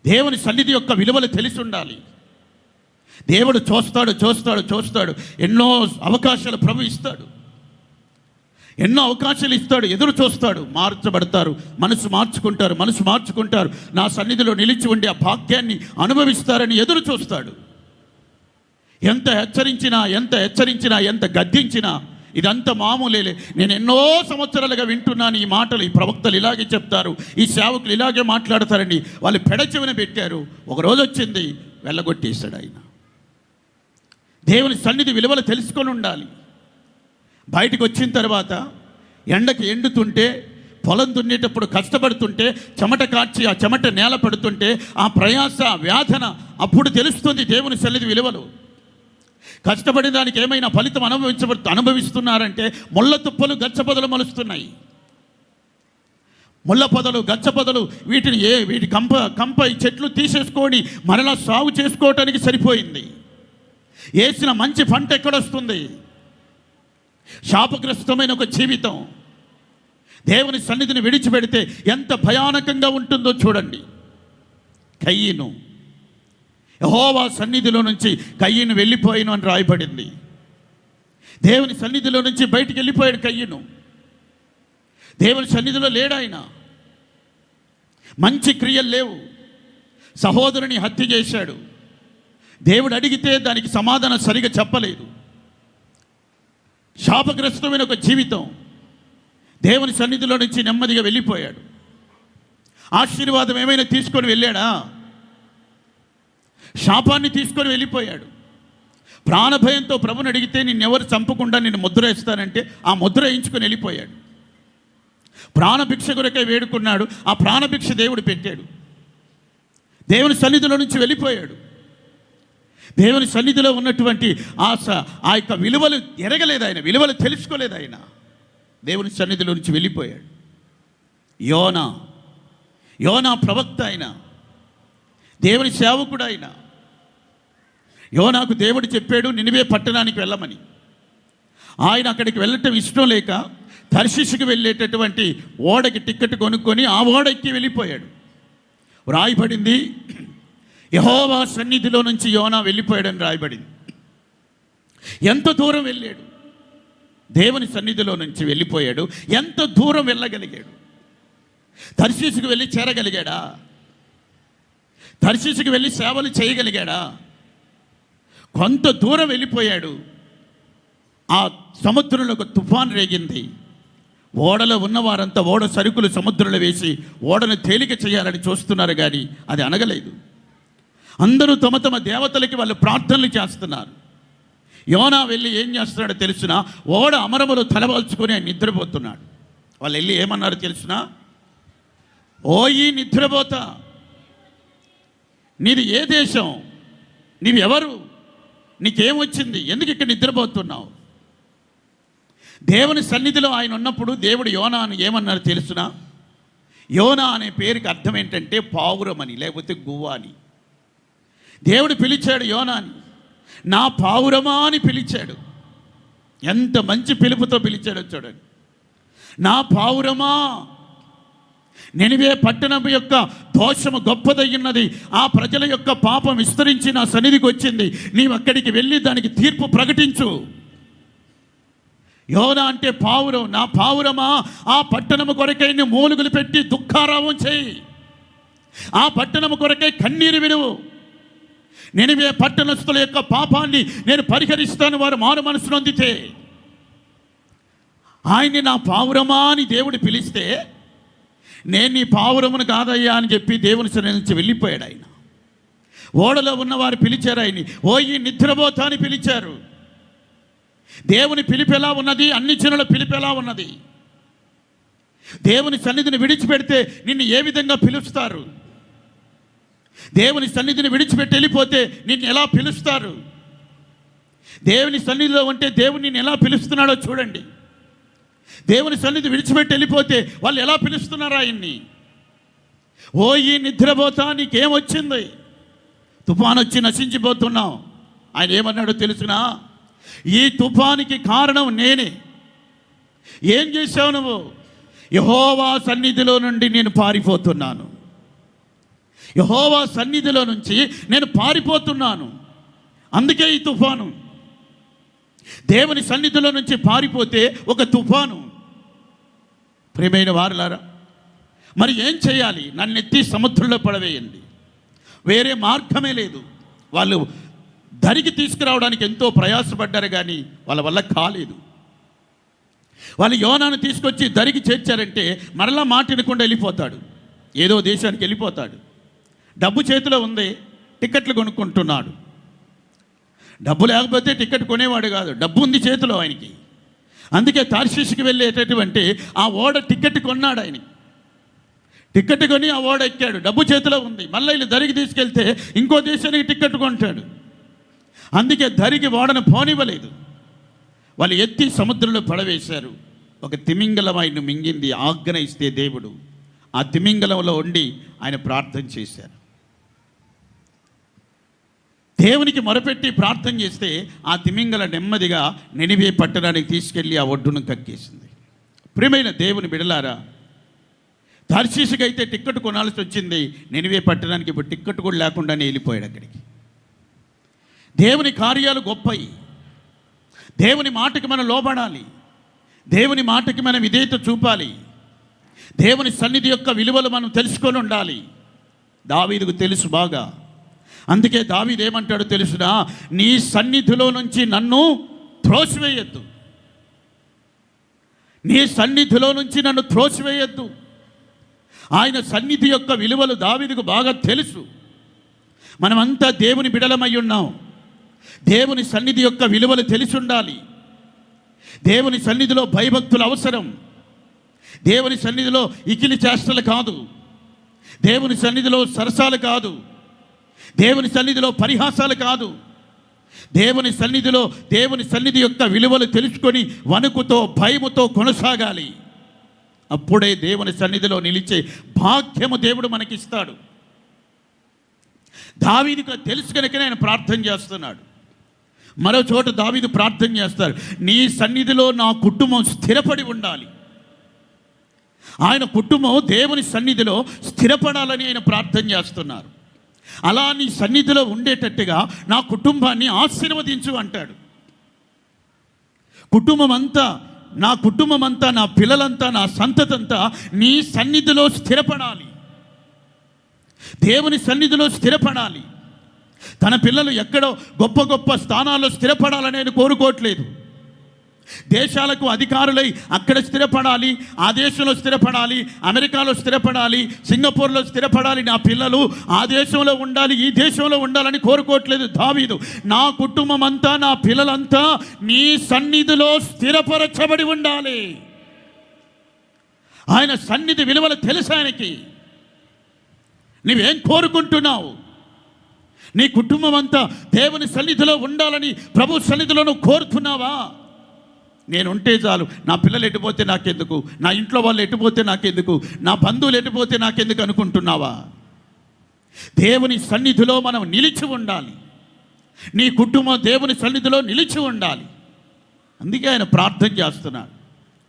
A: దేవుని సన్నిధి యొక్క విలువలు తెలిసి ఉండాలి. దేవుడు చూస్తాడు. ఎన్నో అవకాశాలు ప్రభు ఇస్తాడు, ఎన్నో అవకాశాలు ఇస్తాడు. ఎదురు చూస్తాడు. మార్చబడతారు, మనసు మార్చుకుంటారు. నా సన్నిధిలో నిలిచి ఉండి ఆ భాగ్యాన్ని అనుభవిస్తారని ఎదురు చూస్తాడు. ఎంత హెచ్చరించినా, ఎంత గద్దించినా ఇదంతా మామూలే. నేను ఎన్నో సంవత్సరాలుగా వింటున్నాను ఈ మాటలు. ఈ ప్రవక్తలు ఇలాగే చెప్తారు, ఈ సేవకులు ఇలాగే మాట్లాడతారని వాళ్ళు పెడచెవిన పెట్టారు. ఒకరోజు వచ్చింది, వెళ్ళగొట్టేశాడు ఆయన. దేవుని సన్నిధి విలువలు తెలుసుకొని ఉండాలి. బయటకు వచ్చిన తర్వాత ఎండకి ఎండుతుంటే, పొలం దున్నేటప్పుడు కష్టపడుతుంటే, చెమట కార్చి ఆ చెమట నేల పడుతుంటే ఆ ప్రయాస, వేదన అప్పుడు తెలుస్తుంది దేవుని సన్నిధి విలువలు. కష్టపడిన దానికి ఏమైనా ఫలితం అనుభవిస్తున్నారంటే ముళ్ళ తుప్పలు గచ్చపొదలు మలుస్తున్నాయి. ముళ్ళ పొదలు, గచ్చపొదలు వీటి కంప ఈ చెట్లు తీసేసుకొని మరలా సాగు చేసుకోవటానికి సరిపోయింది. వేసిన మంచి పంట ఎక్కడొస్తుంది? శాపగ్రస్తమైన ఒక జీవితం దేవుని సన్నిధిని విడిచిపెడితే ఎంత భయానకంగా ఉంటుందో చూడండి. కయ్యను, యెహోవా సన్నిధిలో నుంచి కయ్యను వెళ్ళిపోయిను అని రాయబడింది. దేవుని సన్నిధిలో నుంచి బయటికి వెళ్ళిపోయాడు కయ్యను. దేవుని సన్నిధిలో లేడాయన. మంచి క్రియలు లేవు. సహోదరుని హత్య చేశాడు. దేవుడు అడిగితే దానికి సమాధానం సరిగా చెప్పలేదు. శాపగ్రస్తమైన ఒక జీవితం. దేవుని సన్నిధిలో నుంచి నెమ్మదిగా వెళ్ళిపోయాడు. ఆశీర్వాదం ఏమైనా తీసుకొని వెళ్ళాడా? శాపాన్ని తీసుకొని వెళ్ళిపోయాడు. ప్రాణభయంతో ప్రభుని అడిగితే నిన్నెవరు చంపకుండా నిన్ను ముద్ర వేస్తానంటే ఆ ముద్ర వేయించుకొని వెళ్ళిపోయాడు. ప్రాణభిక్ష కొరకై వేడుకున్నాడు. ఆ ప్రాణభిక్ష దేవుడు పెట్టాడు. దేవుని సన్నిధిలో నుంచి వెళ్ళిపోయాడు. దేవుని సన్నిధిలో ఉన్నటువంటి ఆ యొక్క విలువలు ఎరగలేదు ఆయన, విలువలు తెలుసుకోలేదు ఆయన. దేవుని సన్నిధిలో నుంచి వెళ్ళిపోయాడు. యోనా ప్రవక్త ఆయన, దేవుని సేవకుడు ఆయన. యోనాకు దేవుడు చెప్పాడు నినివే పట్టణానికి వెళ్ళమని. ఆయన అక్కడికి వెళ్ళటం ఇష్టం లేక తర్షీషుకు వెళ్ళేటటువంటి ఓడకి టిక్కెట్ కొనుక్కొని ఆ ఓడ ఎక్కి వెళ్ళిపోయాడు. రాయబడింది, యెహోవా సన్నిధిలో నుంచి యోనా వెళ్ళిపోయాడని రాయబడింది. ఎంత దూరం వెళ్ళాడు? దేవుని సన్నిధిలో నుంచి వెళ్ళిపోయాడు. ఎంత దూరం వెళ్ళగలిగాడు? తర్షీషుకు వెళ్ళి చేరగలిగాడా? తర్షీషుకు వెళ్ళి సేవలు చేయగలిగాడా? కొంత దూరం వెళ్ళిపోయాడు. ఆ సముద్రంలో ఒక తుఫాన్ రేగింది. ఓడలో ఉన్నవారంతా ఓడ సరుకులు సముద్రంలో వేసి ఓడను తేలిక చేయాలని చూస్తున్నారు, కానీ అది అనగలేదు. అందరూ తమ తమ దేవతలకి వాళ్ళు ప్రార్థనలు చేస్తున్నారు. యోనా వెళ్ళి ఏం చేస్తున్నాడో తెలుసునా? ఓడ అమరములు తలవాల్చుకొని ఆయన నిద్రపోతున్నాడు. వాళ్ళు వెళ్ళి ఏమన్నారు తెలుసునా? ఓయి నిద్రపోతా, నీది ఏ దేశం? నీవు ఎవరు? నీకేమొచ్చింది? ఎందుకు ఇక్కడ నిద్రపోతున్నావు? దేవుని సన్నిధిలో ఆయన ఉన్నప్పుడు దేవుడు యోనాను ఏమన్నారు తెలుసునా? యోనా అనే పేరుకి అర్థం ఏంటంటే పావురమని, లేకపోతే గువ్వ అని. దేవుడు పిలిచాడు యోనాని, నా పావురమా అని పిలిచాడు. ఎంత మంచి పిలుపుతో పిలిచాడో చూడండి. నా పావురమా, నినివే పట్టణం యొక్క దోషము గొప్పదయ్యున్నది, ఆ ప్రజల యొక్క పాపం విస్తరించి నా సన్నిధికి వచ్చింది, నీవు అక్కడికి వెళ్ళి దానికి తీర్పు ప్రకటించు. యోనా అంటే పావురం. నా పావురమా, ఆ పట్టణము కొరకై నీ మూలుగులు పెట్టి దుఃఖారావం చేయి. ఆ పట్టణము కొరకై కన్నీరు విడువు. నినివే పట్టణస్థుల యొక్క పాపాన్ని నేను పరిహరిస్తాను, వారు మారు మనసు నొందితే. ఆయన్ని నా పావురమా అని దేవుడు పిలిస్తే, నేను నీ పావురమును కాదయ్యా అని చెప్పి దేవుని సన్నిధి నుంచి వెళ్ళిపోయాడు ఆయన. ఓడలో ఉన్నవారు పిలిచారు ఆయన్ని, ఓయి నిద్రపోతా అని పిలిచారు. దేవుని పిలుపు ఎలా ఉన్నది? అన్ని జనుల పిలుపు ఎలా ఉన్నది? దేవుని సన్నిధిని విడిచిపెడితే నిన్ను ఏ విధంగా పిలుస్తారు? దేవుని సన్నిధిని విడిచిపెట్టి వెళ్ళిపోతే నిన్ను ఎలా పిలుస్తారు? దేవుని సన్నిధిలో ఉంటే దేవుని నిన్ను ఎలా పిలుస్తున్నాడో చూడండి. దేవుని సన్నిధి విడిచిపెట్టి వెళ్ళిపోతే వాళ్ళు ఎలా పిలుస్తున్నారు ఆయన్ని? ఓయి నిద్రపోతా, నీకేమొచ్చింది? తుఫాను వచ్చి నశించిపోతున్నావు. ఆయన ఏమన్నాడో తెలుసునా? ఈ తుఫానికి కారణం నేనే. ఏం చేశావు నువ్వు? యెహోవా సన్నిధిలో నుండి నేను పారిపోతున్నాను. యెహోవా సన్నిధిలో నుంచి నేను పారిపోతున్నాను, అందుకే ఈ తుఫాను. దేవుని సన్నిధిలో నుంచి పారిపోతే ఒక తుఫాను. ప్రియమైన వారులారా, మరి ఏం చేయాలి? నన్ను ఎత్తి సముద్రంలో పడవేయండి, వేరే మార్గమే లేదు. వాళ్ళు దరికి తీసుకురావడానికి ఎంతో ప్రయాసపడ్డారు, కానీ వాళ్ళ వల్ల కాలేదు. వాళ్ళు యోనాను తీసుకొచ్చి దరికి చేర్చారంటే మరలా మాట వినకుండా వెళ్ళిపోతాడు, ఏదో దేశానికి వెళ్ళిపోతాడు. డబ్బు చేతిలో ఉంది, టికెట్లు కొనుక్కుంటున్నాడు. డబ్బు లేకపోతే టికెట్ కొనేవాడు కాదు, డబ్బు ఉంది చేతిలో ఆయనకి. అందుకే తార్షీషుకి వెళ్ళేటటువంటి ఆ ఓడ టికెట్ కొన్నాడు ఆయన. టికెట్ కొని ఆ ఓడ ఎక్కాడు, డబ్బు చేతిలో ఉంది. మళ్ళీ వీళ్ళు దరికి తీసుకెళ్తే ఇంకో దేశానికి టికెట్ కొంటాడు. అందుకే దరికి ఓడను పోనివ్వలేదు. వాళ్ళు ఎత్తి సముద్రంలో పడవేశారు. ఒక తిమింగలం ఆయన్ను మింగింది. ఆజ్ఞ ఇస్తే దేవుడు ఆ తిమింగలంలో ఉండి ఆయన ప్రార్థన చేశారు. దేవునికి మొరపెట్టి ప్రార్థన చేస్తే ఆ తిమింగల నెమ్మదిగా నినివే పట్టణానికి తీసుకెళ్ళి ఆ ఒడ్డును కక్కేసింది. ప్రియమైన దేవుని బిడలారా, తర్షీషుకి అయితే టిక్కెట్ కొనాల్సి వచ్చింది, నినివే పట్టణానికి ఇప్పుడు టిక్కెట్ కూడా లేకుండానే వెళ్ళిపోయాడు అక్కడికి. దేవుని కార్యాలు గొప్పయి. దేవుని మాటకి మనం లోబడాలి, దేవుని మాటకి మనం విధేయత చూపాలి. దేవుని సన్నిధి యొక్క విలువలు మనం తెలుసుకొని ఉండాలి. దావీదుకు తెలుసు బాగా. అందుకే దావీదు ఏమంటాడో తెలుసునా, నీ సన్నిధిలో నుంచి నన్ను త్రోసివేయద్దు, నీ సన్నిధిలో నుంచి నన్ను త్రోసివేయద్దు. ఆయన సన్నిధి యొక్క విలువలు దావీదుకు బాగా తెలుసు. మనమంతా దేవుని బిడలమై ఉన్నాం. దేవుని సన్నిధి యొక్క విలువలు తెలిసి ఉండాలి. దేవుని సన్నిధిలో భయభక్తులు అవసరం. దేవుని సన్నిధిలో ఇకిలి చేష్టలు కాదు, దేవుని సన్నిధిలో సరసాలు కాదు, దేవుని సన్నిధిలో పరిహాసాలు కాదు. దేవుని సన్నిధి యొక్క విలువలు తెలుసుకొని వణుకుతో భయముతో కొనసాగాలి. అప్పుడే దేవుని సన్నిధిలో నిలిచే భాగ్యము దేవుడు మనకిస్తాడు. దావీదుకు తెలుసు కనుకనే ఆయన ప్రార్థన చేస్తున్నాడు. మరో చోట దావీదు ప్రార్థన చేస్తాడు, నీ సన్నిధిలో నా కుటుంబం స్థిరపడి ఉండాలి. ఆయన కుటుంబం దేవుని సన్నిధిలో స్థిరపడాలని ఆయన ప్రార్థన చేస్తున్నారు. అలా నీ సన్నిధిలో ఉండేటట్టుగా నా కుటుంబాన్ని ఆశీర్వదించు అంటాడు. నా కుటుంబం అంతా, నా పిల్లలంతా, నా సంతతంతా నీ సన్నిధిలో స్థిరపడాలి, దేవుని సన్నిధిలో స్థిరపడాలి. తన పిల్లలు ఎక్కడో గొప్ప గొప్ప స్థానాల్లో స్థిరపడాలని నేను కోరుకోవట్లేదు. దేశాలకు అధికారులై అక్కడ స్థిరపడాలి, ఆ దేశంలో స్థిరపడాలి, అమెరికాలో స్థిరపడాలి, సింగపూర్లో స్థిరపడాలి. నా పిల్లలు ఆ దేశంలో ఉండాలి, ఈ దేశంలో ఉండాలని కోరుకోవట్లేదు దావీదు. నా కుటుంబం అంతా, నా పిల్లలంతా నీ సన్నిధిలో స్థిరపరచబడి ఉండాలి. ఆయన సన్నిధి విలువలు తెలుసు ఆయనకి. నువ్వేం కోరుకుంటున్నావు? నీ కుటుంబం అంతా దేవుని సన్నిధిలో ఉండాలని ప్రభు సన్నిధిలో నువ్వు కోరుతున్నావా? నేను ఉంటే చాలు, నా పిల్లలు ఎటుపోతే నాకెందుకు, నా ఇంట్లో వాళ్ళు ఎటుపోతే నాకెందుకు, నా బంధువులు ఎటుపోతే నాకెందుకు అనుకుంటున్నావా? దేవుని సన్నిధిలో మనం నిలిచి ఉండాలి. నీ కుటుంబం దేవుని సన్నిధిలో నిలిచి ఉండాలి. అందుకే ఆయన ప్రార్థన చేస్తున్నాడు,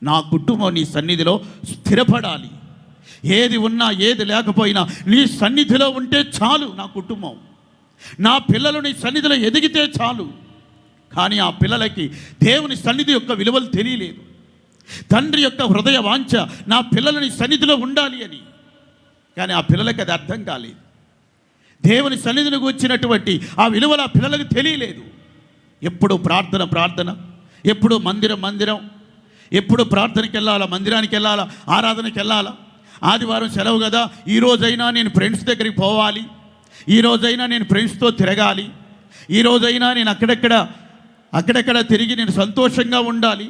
A: నా కుటుంబం నీ సన్నిధిలో స్థిరపడాలి. ఏది ఉన్నా ఏది లేకపోయినా నీ సన్నిధిలో ఉంటే చాలు. నా కుటుంబం, నా పిల్లలు నీ సన్నిధిలో ఎదిగితే చాలు. కానీ ఆ పిల్లలకి దేవుని సన్నిధి యొక్క విలువలు తెలియలేదు. తండ్రి యొక్క హృదయ వాంఛ నా పిల్లలని సన్నిధిలో ఉండాలి అని, కానీ ఆ పిల్లలకి అది అర్థం కాలేదు. దేవుని సన్నిధిని వచ్చినటువంటి ఆ విలువలు ఆ పిల్లలకు తెలియలేదు. ఎప్పుడు ప్రార్థన, ఎప్పుడు మందిరం, ఎప్పుడు ప్రార్థనకి వెళ్ళాలా, మందిరానికి వెళ్ళాలా, ఆరాధనకి వెళ్ళాలా, ఆదివారం సెలవు కదా, ఈరోజైనా నేను ఫ్రెండ్స్ దగ్గరికి పోవాలి, ఈరోజైనా నేను ఫ్రెండ్స్తో తిరగాలి, ఈరోజైనా నేను అక్కడెక్కడ తిరిగి నేను సంతోషంగా ఉండాలి.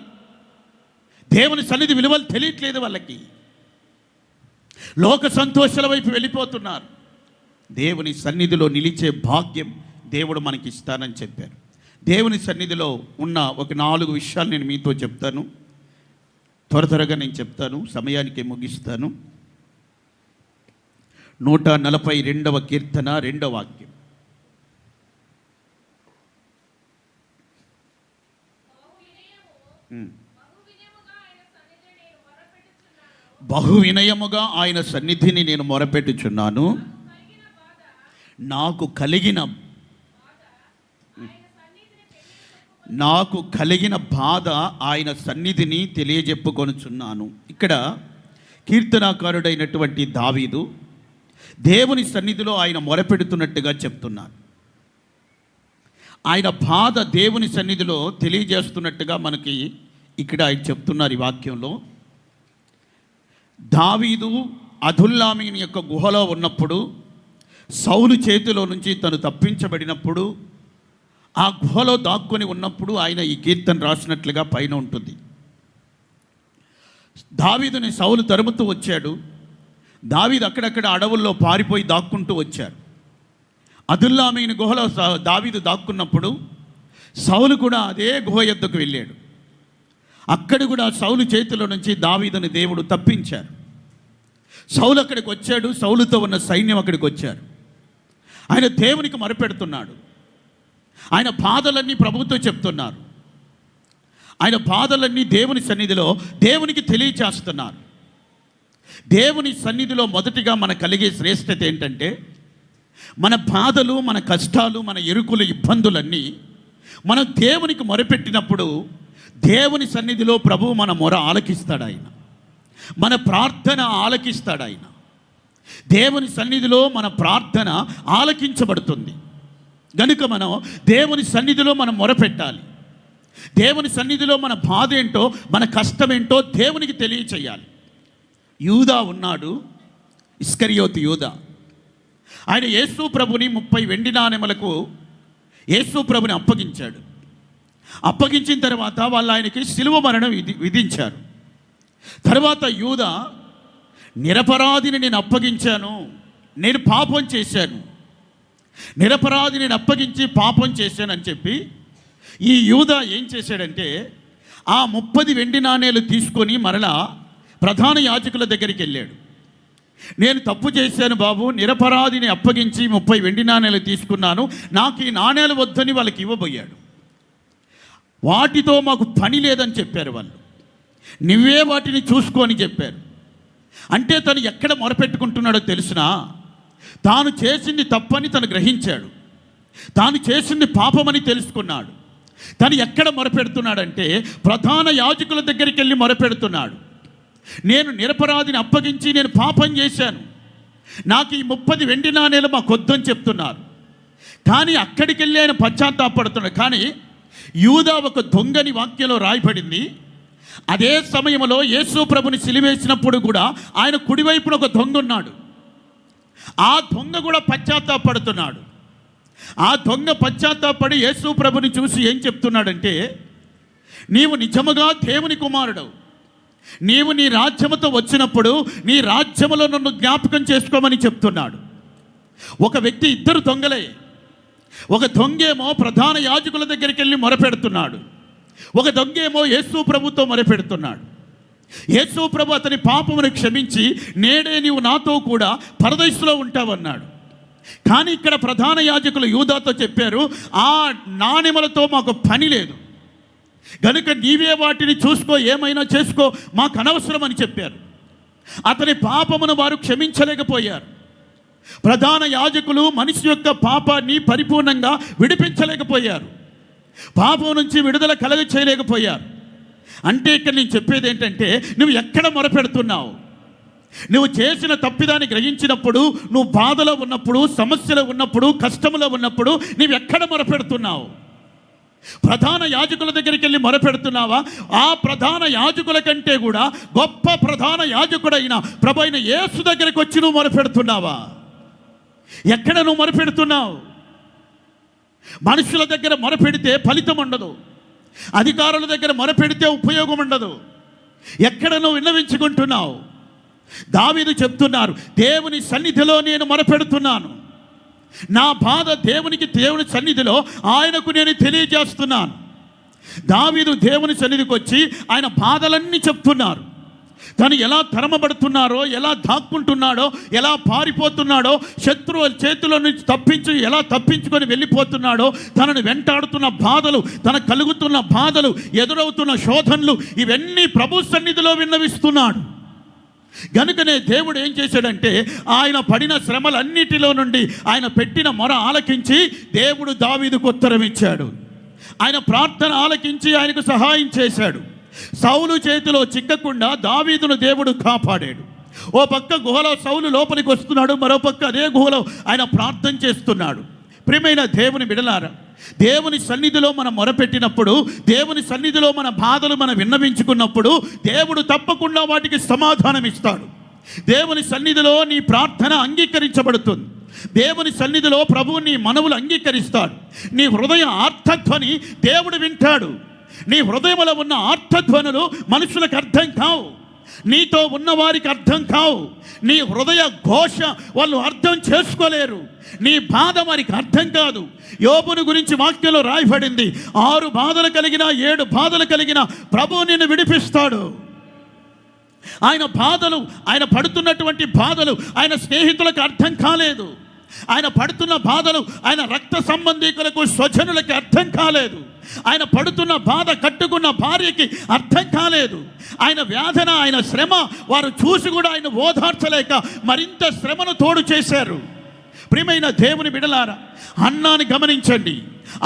A: దేవుని సన్నిధి విలువలు తెలియట్లేదు వాళ్ళకి. లోక సంతోషాల వైపు వెళ్ళిపోతున్నారు. దేవుని సన్నిధిలో నిలిచే భాగ్యం దేవుడు మనకి ఇస్తానని చెప్పారు. దేవుని సన్నిధిలో ఉన్న ఒక 4 విషయాలు నేను మీతో చెప్తాను. త్వరగా నేను చెప్తాను, సమయానికి ముగిస్తాను. 142వ కీర్తన 2వ వాక్యం. బహు వినయముగా ఆయన సన్నిధిని నేను మొరపెట్టుచున్నాను. నాకు కలిగిన బాధ ఆయన సన్నిధిని తెలియజెప్పుకొనుచున్నాను. ఇక్కడ కీర్తనాకారుడైనటువంటి దావీదు దేవుని సన్నిధిలో ఆయన మొరపెడుతున్నట్టుగా చెప్తున్నారు. ఆయన బాధ దేవుని సన్నిధిలో తెలియజేస్తున్నట్టుగా మనకి ఇక్కడ ఆయన చెప్తున్నారు. ఈ వాక్యంలో దావీదు అదుల్లామీని యొక్క గుహలో ఉన్నప్పుడు, సౌలు చేతిలో నుంచి తను తప్పించబడినప్పుడు, ఆ గుహలో దాక్కుని ఉన్నప్పుడు ఆయన ఈ కీర్తన రాసినట్లుగా పైన ఉంటుంది. దావీదుని సౌలు తరుముతూ వచ్చాడు. దావీదు అక్కడక్కడ అడవుల్లో పారిపోయి దాక్కుంటూ వచ్చారు. అదుల్లామీని గుహలో దావీదు దాక్కున్నప్పుడు సౌలు కూడా అదే గుహ యొద్దకు వెళ్ళాడు. అక్కడ కూడా సౌలు చేతిలో నుంచి దావీదుని దేవుడు తప్పించారు. సౌలు అక్కడికి వచ్చాడు, సౌలుతో ఉన్న సైన్యం అక్కడికి వచ్చారు. ఆయన దేవునికి మొరపెడుతున్నాడు. ఆయన బాధలన్నీ ప్రభువుతో చెప్తున్నారు. ఆయన బాధలన్నీ దేవుని సన్నిధిలో దేవునికి తెలియచేస్తున్నారు. దేవుని సన్నిధిలో మొదటిగా మనకు కలిగే శ్రేష్టత ఏంటంటే, మన బాధలు, మన కష్టాలు, మన ఇరుకులు, ఇబ్బందులన్నీ మనం దేవునికి మొరపెట్టినప్పుడు దేవుని సన్నిధిలో ప్రభువు మన మొర ఆలకిస్తాడు. మన ప్రార్థన ఆలకిస్తాడు ఆయన. దేవుని సన్నిధిలో మన ప్రార్థన ఆలకించబడుతుంది. గనుక మనం దేవుని సన్నిధిలో మనం మొరపెట్టాలి. దేవుని సన్నిధిలో మన బాధ ఏంటో, మన కష్టం ఏంటో దేవునికి తెలియచేయాలి. యూదా ఉన్నాడు, ఇస్కరియోతు యూదా. ఆయన యేసు ప్రభుని 30 వెండి నాణెములకు యేసు ప్రభుని అప్పగించాడు. అప్పగించిన తర్వాత వాళ్ళు ఆయనకి శిలువ మరణం విధించారు. తర్వాత యూదా, నిరపరాధిని నేను అప్పగించాను, నేను పాపం చేశాను, నిరపరాధిని నేను అప్పగించి పాపం చేశానని చెప్పి ఈ యూదా ఏం చేశాడంటే ఆ 30 వెండి నాణేలు తీసుకొని మరలా ప్రధాన యాజకుల దగ్గరికి వెళ్ళాడు. నేను తప్పు చేశాను బాబు, నిరపరాధిని అప్పగించి 30 వెండి నాణేలు తీసుకున్నాను, నాకు ఈ నాణేలు వద్దని వాళ్ళకి ఇవ్వబోయాడు. వాటితో మాకు పని లేదని చెప్పారు వాళ్ళు. నువ్వే వాటిని చూసుకో అని చెప్పారు. అంటే తను ఎక్కడ మొరపెట్టుకుంటున్నాడో తెలుసునా? తాను చేసింది తప్పని తను గ్రహించాడు, తాను చేసింది పాపమని తెలుసుకున్నాడు. తను ఎక్కడ మొరపెడుతున్నాడంటే ప్రధాన యాజకుల దగ్గరికి వెళ్ళి మొరపెడుతున్నాడు. నేను నిరపరాధిని అప్పగించి నేను పాపం చేశాను, నాకు ఈ 30 వెండి నాణేలు మాకొద్దని చెప్తున్నారు. కానీ అక్కడికి వెళ్ళి ఆయన పశ్చాత్తాపడుతున్నాడు. కానీ యూదా ఒక దొంగని వాక్యంలో రాయబడింది. అదే సమయంలో యేసు ప్రభుని సిలువేసినప్పుడు కూడా ఆయన కుడివైపున ఒక దొంగ ఉన్నాడు. ఆ దొంగ కూడా పశ్చాత్తాపడుతున్నాడు. ఆ దొంగ పశ్చాత్తాపడి యేసు ప్రభుని చూసి ఏం చెప్తున్నాడంటే, నీవు నిజముగా దేవుని కుమారుడవు, నీవు నీ రాజ్యముతో వచ్చినప్పుడు నీ రాజ్యములో నన్ను జ్ఞాపకం చేసుకోమని చెప్తున్నాడు. ఒక వ్యక్తి, ఇద్దరు దొంగలే. ఒక దొంగేమో ప్రధాన యాజకుల దగ్గరికి వెళ్ళి మొరపెడుతున్నాడు, ఒక దొంగేమో యేసు ప్రభుతో మొరపెడుతున్నాడు. యేసు ప్రభు అతని పాపమును క్షమించి నేడే నీవు నాతో కూడా పరదైసులో ఉంటావన్నాడు. కానీ ఇక్కడ ప్రధాన యాజకులు యూదాతో చెప్పారు, ఆ నాణెములతో మాకు పని లేదు, గనుక నీవే వాటిని చూసుకో, ఏమైనా చేసుకో, మాకు అనవసరం అని చెప్పారు. అతని పాపమును వారు క్షమించలేకపోయారు. ప్రధాన యాజకులు మనిషి యొక్క పాపాన్ని పరిపూర్ణంగా విడిపించలేకపోయారు, పాపం నుంచి విడుదల కలగ చేయలేకపోయారు. అంటే ఇక్కడ నేను చెప్పేది ఏంటంటే, నువ్వు ఎక్కడ మొరపెడుతున్నావు? నువ్వు చేసిన తప్పిదాన్ని గ్రహించినప్పుడు, నువ్వు బాధలో ఉన్నప్పుడు, సమస్యలో ఉన్నప్పుడు, కష్టంలో ఉన్నప్పుడు నువ్వు ఎక్కడ మొరపెడుతున్నావు? ప్రధాన యాజకుల దగ్గరికి వెళ్ళి మొరపెడుతున్నావా? ఆ ప్రధాన యాజకుల కంటే కూడా గొప్ప ప్రధాన యాజకుడైన ప్రభు అయిన యేసు దగ్గరికి వచ్చి నువ్వు మొరపెడుతున్నావా? ఎక్కడ నువ్వు మొరపెడుతున్నావు? మనుషుల దగ్గర మొరపెడితే ఫలితం ఉండదు, అధికారుల దగ్గర మొరపెడితే ఉపయోగం ఉండదు. ఎక్కడ నువ్వు విన్నవించుకుంటున్నావు? దావీదు చెప్తున్నారు, దేవుని సన్నిధిలో నేను మొరపెడుతున్నాను, నా బాధ దేవుని సన్నిధిలో ఆయనకు నేను తెలియజేస్తున్నాను. దావీదు దేవుని సన్నిధికి వచ్చి ఆయన బాధలన్నీ చెప్తున్నారు. తను ఎలా తరమబడుతున్నారో, ఎలా దాక్కుంటున్నాడో, ఎలా పారిపోతున్నాడో, శత్రువుల చేతుల నుంచి ఎలా తప్పించుకొని వెళ్ళిపోతున్నాడో, తనను వెంటాడుతున్న బాధలు, తనకు కలుగుతున్న బాధలు, ఎదురవుతున్న శోధనలు, ఇవన్నీ ప్రభు సన్నిధిలో విన్నవిస్తున్నాడు. గనుకనే దేవుడు ఏం చేశాడంటే, ఆయన పడిన శ్రమలన్నిటిలో నుండి ఆయన పెట్టిన మొర ఆలకించి దేవుడు దావీదుకు ఉత్తరం ఇచ్చాడు. ఆయన ప్రార్థన ఆలకించి ఆయనకు సహాయం చేశాడు. సౌలు చేతిలో చిక్కకుండా దావీదును దేవుడు కాపాడాడు. ఓ పక్క గుహలో సౌలు లోపలికి వస్తున్నాడు, మరో పక్క అదే గుహలో ఆయన ప్రార్థన చేస్తున్నాడు. ప్రియమైన దేవుని బిడలారా, దేవుని సన్నిధిలో మనం మొరపెట్టినప్పుడు, దేవుని సన్నిధిలో మన బాధలు మనం విన్నవించుకున్నప్పుడు దేవుడు తప్పకుండా వాటికి సమాధానం ఇస్తాడు. దేవుని సన్నిధిలో నీ ప్రార్థన అంగీకరించబడుతుంది. దేవుని సన్నిధిలో ప్రభువు నీ మనవులు అంగీకరిస్తాడు. నీ హృదయ ఆర్తధ్వని దేవుడు వింటాడు. నీ హృదయంలో ఉన్న ఆర్తధ్వనులు మనుషులకు అర్థం కావు, నీతో ఉన్నవారికి అర్థం కావు. నీ హృదయ ఘోష వాళ్ళు అర్థం చేసుకోలేరు, నీ బాధ వారికి అర్థం కాదు. యోబును గురించి వాక్యంలో రాయబడింది, 6 బాధలు కలిగిన 7 బాధలు కలిగిన ప్రభువు నిన్ను విడిపిస్తాడు. ఆయన బాధలు, ఆయన పడుతున్నటువంటి బాధలు ఆయన స్నేహితులకు అర్థం కాలేదు. ఆయన పడుతున్న బాధలు ఆయన రక్త సంబంధికులకు, స్వజనులకి అర్థం కాలేదు. ఆయన పడుతున్న బాధ కట్టుకున్న భార్యకి అర్థం కాలేదు. ఆయన వేదన, ఆయన శ్రమ వారు చూసి కూడా ఆయన ఓదార్చలేక మరింత శ్రమను తోడు చేశారు. ప్రియమైన దేవుని బిడలారా, హన్నాని గమనించండి.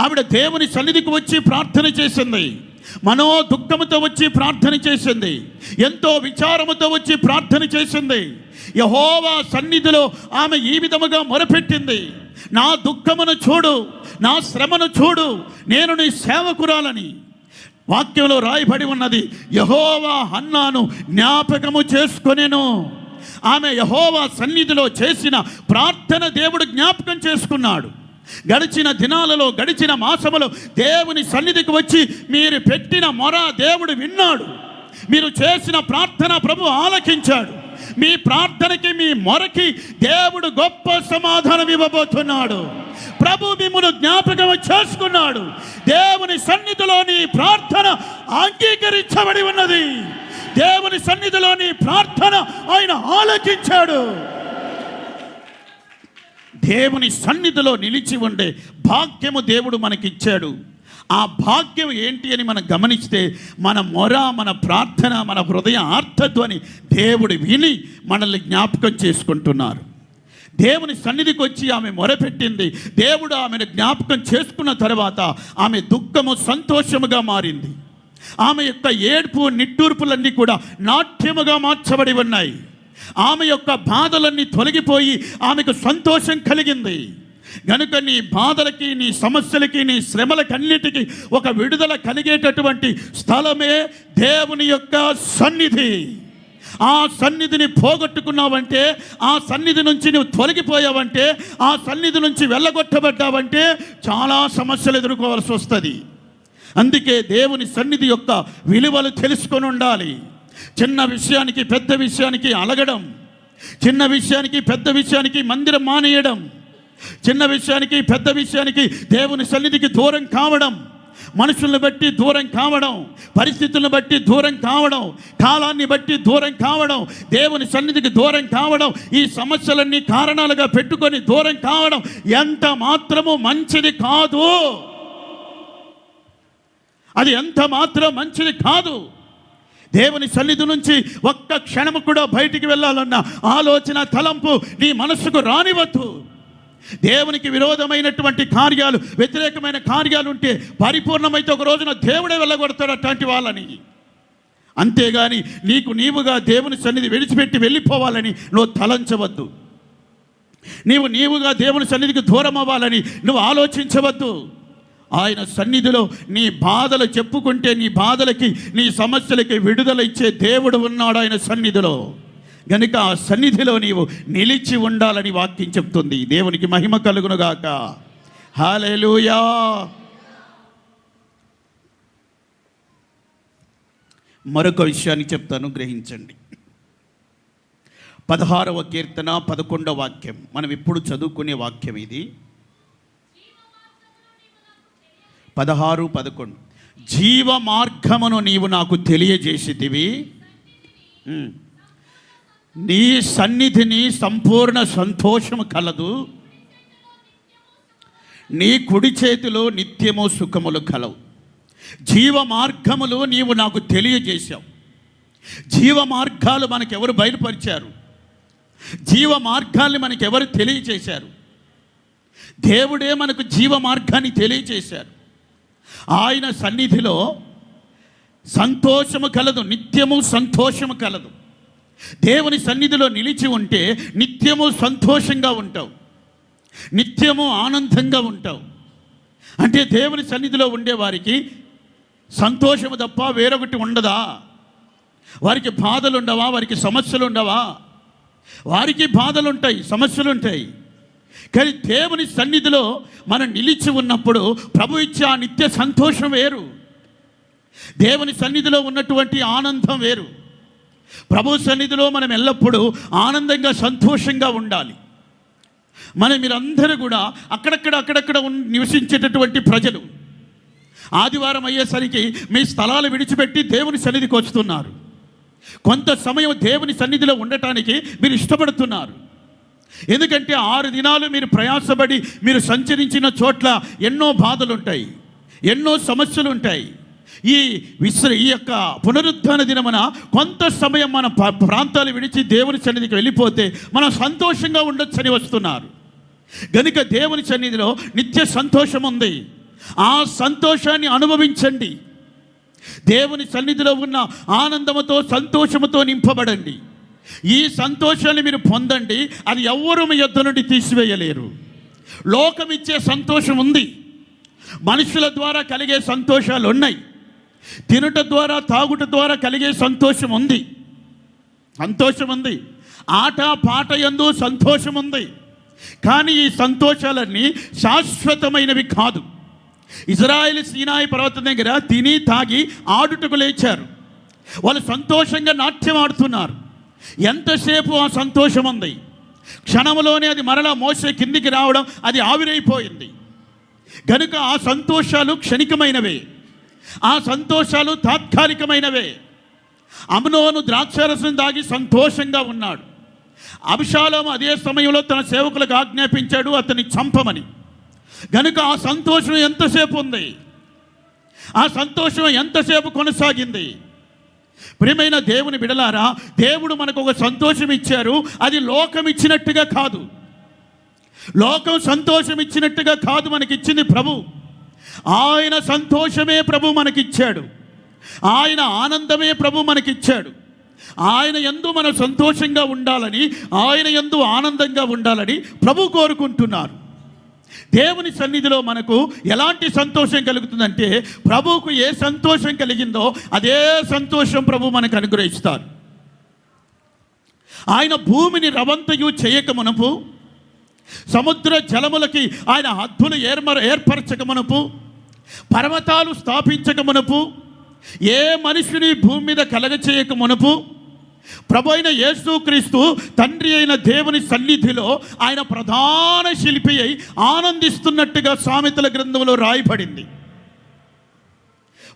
A: ఆవిడ దేవుని సన్నిధికి వచ్చి ప్రార్థన చేసింది. మనో దుఃఖముతో వచ్చి ప్రార్థన చేసింది, ఎంతో విచారముతో వచ్చి ప్రార్థన చేసింది. యెహోవా సన్నిధిలో ఆమె ఈ విధముగా మొరపెట్టింది, నా దుఃఖమును చూడు, నా శ్రమను చూడు, నేను నీ సేవకురాలని. వాక్యంలో రాయబడి ఉన్నది, యెహోవా హన్నాను జ్ఞాపకము చేసుకొనెను. ఆమె యెహోవా సన్నిధిలో చేసిన ప్రార్థన దేవుడు జ్ఞాపకం చేసుకున్నాడు. గడిచిన దినాలలో, గడిచిన మాసములో దేవుని సన్నిధికి వచ్చి మీరు పెట్టిన మొర దేవుడు విన్నాడు. మీరు చేసిన ప్రార్థన ప్రభు ఆలకించాడు. మీ ప్రార్థనకి, మీ మొరకి దేవుడు గొప్ప సమాధానం ఇవ్వబోతున్నాడు. ప్రభు మిమ్మును జ్ఞాపకం చేసుకున్నాడు. దేవుని సన్నిధిలోని ప్రార్థన అంగీకరించబడి ఉన్నది. దేవుని సన్నిధిలోని ప్రార్థన ఆయన ఆలకించాడు. దేవుని సన్నిధిలో నిలిచి ఉండే భాగ్యము దేవుడు మనకిచ్చాడు. ఆ భాగ్యం ఏంటి అని మనం గమనిస్తే, మన మొర, మన ప్రార్థన, మన హృదయ ఆర్తధ్వని దేవుడు విని మనల్ని జ్ఞాపకం చేసుకుంటున్నారు. దేవుని సన్నిధికి వచ్చి ఆమె మొరపెట్టింది. దేవుడు ఆమెను జ్ఞాపకం చేసుకున్న తర్వాత ఆమె దుఃఖము సంతోషముగా మారింది. ఆమె యొక్క ఏడ్పు, నిట్టూర్పులన్నీ కూడా నాట్యముగా మార్చబడి ఉన్నాయి. ఆమె యొక్క బాధలన్నీ తొలగిపోయి ఆమెకు సంతోషం కలిగింది. గనుక నీ బాధలకి, నీ సమస్యలకి, నీ శ్రమలకన్నిటికీ ఒక విడుదల కలిగేటటువంటి స్థలమే దేవుని యొక్క సన్నిధి. ఆ సన్నిధిని పోగొట్టుకున్నావంటే, ఆ సన్నిధి నుంచి నువ్వు తొలగిపోయావంటే, ఆ సన్నిధి నుంచి వెళ్ళగొట్టబడ్డావంటే చాలా సమస్యలు ఎదుర్కోవాల్సి వస్తుంది. అందుకే దేవుని సన్నిధి యొక్క విలువలు తెలుసుకొని ఉండాలి. చిన్న విషయానికి, పెద్ద విషయానికి అలగడం, చిన్న విషయానికి, పెద్ద విషయానికి మందిరం మానేయడం, చిన్న విషయానికి, పెద్ద విషయానికి దేవుని సన్నిధికి దూరం కావడం, మనుషులను బట్టి దూరం కావడం, పరిస్థితులను బట్టి దూరం కావడం, కాలాన్ని బట్టి దూరం కావడం, దేవుని సన్నిధికి దూరం కావడం, ఈ సమస్యలన్నీ కారణాలుగా పెట్టుకొని దూరం కావడం ఎంత మాత్రము మంచిది కాదు. అది ఎంత మాత్రం మంచిది కాదు. దేవుని సన్నిధి నుంచి ఒక్క క్షణము కూడా బయటికి వెళ్ళాలన్న ఆలోచన, తలంపు నీ మనస్సుకు రానివద్దు. దేవునికి విరోధమైనటువంటి కార్యాలు, వ్యతిరేకమైన కార్యాలు ఉంటే పరిపూర్ణమైతే ఒక రోజున దేవుడే వెళ్ళగొడతాడు అట్లాంటి వాళ్ళని. అంతేగాని నీకు నీవుగా దేవుని సన్నిధి విడిచిపెట్టి వెళ్ళిపోవాలని నువ్వు తలంచవద్దు. నీవుగా దేవుని సన్నిధికి దూరం అవ్వాలని నువ్వు ఆలోచించవద్దు. ఆయన సన్నిధిలో నీ బాధలు చెప్పుకుంటే, నీ బాధలకి, నీ సమస్యలకి విడుదల ఇచ్చే దేవుడు ఉన్నాడు ఆయన సన్నిధిలో. గనుక ఆ సన్నిధిలో నీవు నిలిచి ఉండాలని వాక్యం చెప్తుంది. దేవునికి మహిమ కలుగునుగాక. హల్లెలూయా. మరొక విషయాన్ని చెప్తాను, గ్రహించండి. 16వ కీర్తన 11వ వాక్యం మనం ఇప్పుడు చదువుకునే వాక్యం ఇది. 16-11 జీవ మార్గమును నీవు నాకు తెలియజేసితివి, నీ సన్నిధిని సంపూర్ణ సంతోషము కలదు, నీ కుడి చేతిలో నిత్యము సుఖములు కలవు. జీవ మార్గములు నీవు నాకు తెలియజేశావు. జీవ మార్గాలు మనకెవరు బయలుపరిచారు? జీవ మార్గాల్ని మనకెవరు తెలియచేశారు? దేవుడే మనకు జీవ మార్గాన్ని తెలియచేశారు. ఆయన సన్నిధిలో సంతోషము కలదు, నిత్యము సంతోషము కలదు. దేవుని సన్నిధిలో నిలిచి ఉంటే నిత్యము సంతోషంగా ఉంటావు, నిత్యము ఆనందంగా ఉంటావు. అంటే దేవుని సన్నిధిలో ఉండేవారికి సంతోషము తప్ప వేరొకటి ఉండదా? వారికి బాధలు ఉండవా? వారికి సమస్యలు ఉండవా? వారికి బాధలు ఉంటాయి, సమస్యలు ఉంటాయి. కానీ దేవుని సన్నిధిలో మనం నిలిచి ఉన్నప్పుడు ప్రభు ఇచ్చే ఆ నిత్య సంతోషం వేరు. దేవుని సన్నిధిలో ఉన్నటువంటి ఆనందం వేరు. ప్రభు సన్నిధిలో మనం ఎల్లప్పుడూ ఆనందంగా, సంతోషంగా ఉండాలి. మీరందరూ కూడా అక్కడక్కడ నివసించేటటువంటి ప్రజలు ఆదివారం అయ్యేసరికి మీ స్థలాలు విడిచిపెట్టి దేవుని సన్నిధికి వస్తున్నారు. కొంత సమయం దేవుని సన్నిధిలో ఉండటానికి మీరు ఇష్టపడుతున్నారు. ఎందుకంటే 6 దినాలు మీరు ప్రయాసపడి మీరు సంచరించిన చోట్ల ఎన్నో బాధలు ఉంటాయి, ఎన్నో సమస్యలు ఉంటాయి. ఈ యొక్క పునరుద్ధాన దినమున కొంత సమయం మన ప్రాంతాలు విడిచి దేవుని సన్నిధికి వెళ్ళిపోతే మనం సంతోషంగా ఉండొచ్చని వస్తున్నారు. గనుక దేవుని సన్నిధిలో నిత్య సంతోషం ఉంది. ఆ సంతోషాన్ని అనుభవించండి. దేవుని సన్నిధిలో ఉన్న ఆనందముతో, సంతోషముతో నింపబడండి. ఈ సంతోషాన్ని మీరు పొందండి. అది ఎవ్వరూ మీ యొద్ద నుండి తీసివేయలేరు. లోకం ఇచ్చే సంతోషం ఉంది, మనుషుల ద్వారా కలిగే సంతోషాలు ఉన్నాయి, తినుట ద్వారా, తాగుట ద్వారా కలిగే సంతోషం ఉంది, ఆట పాట యందు సంతోషం ఉంది. కానీ ఈ సంతోషాలన్నీ శాశ్వతమైనవి కాదు. ఇజ్రాయేల్ సీనాయి పర్వతం దగ్గర తిని తాగి ఆడుటకు లేచారు. వాళ్ళు సంతోషంగా నాట్యం ఆడుతున్నారు. ఎంతసేపు ఆ సంతోషం ఉంది. క్షణంలోనే అది మరలా మోసే కిందికి రావడం, అది ఆవిరైపోయింది. కనుక ఆ సంతోషాలు క్షణికమైనవే, ఆ సంతోషాలు తాత్కాలికమైనవే. అమ్నోను ద్రాక్షారసం దాగి సంతోషంగా ఉన్నాడు. అబ్షాలోము అదే సమయంలో తన సేవకులకు ఆజ్ఞాపించాడు అతన్ని చంపమని. కనుక ఆ సంతోషం ఎంతసేపు ఉంది, ఆ సంతోషం ఎంతసేపు కొనసాగింది. ప్రియమైన దేవుని బిడలారా, దేవుడు మనకు ఒక సంతోషం ఇచ్చారు. అది లోకం ఇచ్చినట్టుగా కాదు, లోకం సంతోషం ఇచ్చినట్టుగా కాదు. మనకిచ్చింది ప్రభు. ఆయన సంతోషమే ప్రభు మనకిచ్చాడు. ఆయన ఆనందమే ప్రభు మనకిచ్చాడు. ఆయన యందు మనం సంతోషంగా ఉండాలని, ఆయన యందు ఆనందంగా ఉండాలని ప్రభు కోరుకుంటున్నారు. దేవుని సన్నిధిలో మనకు ఎలాంటి సంతోషం కలుగుతుందంటే, ప్రభువుకు ఏ సంతోషం కలిగిందో అదే సంతోషం ప్రభు మనకు అనుగ్రహిస్తారు. ఆయన భూమిని రవంతయు చేయక మునుపు, సముద్ర జలములకి ఆయన హద్దులు ఏర్పరచక మునుపు, పర్వతాలు స్థాపించక మునుపు, ఏ మనుషుని భూమి మీద కలగచేయక మునుపు, ప్రభు అయిన యేసుక్రీస్తు తండ్రి అయిన దేవుని సన్నిధిలో ఆయన ప్రధాన శిల్పి అయి ఆనందిస్తున్నట్టుగా సామెతల గ్రంథంలో రాయబడింది.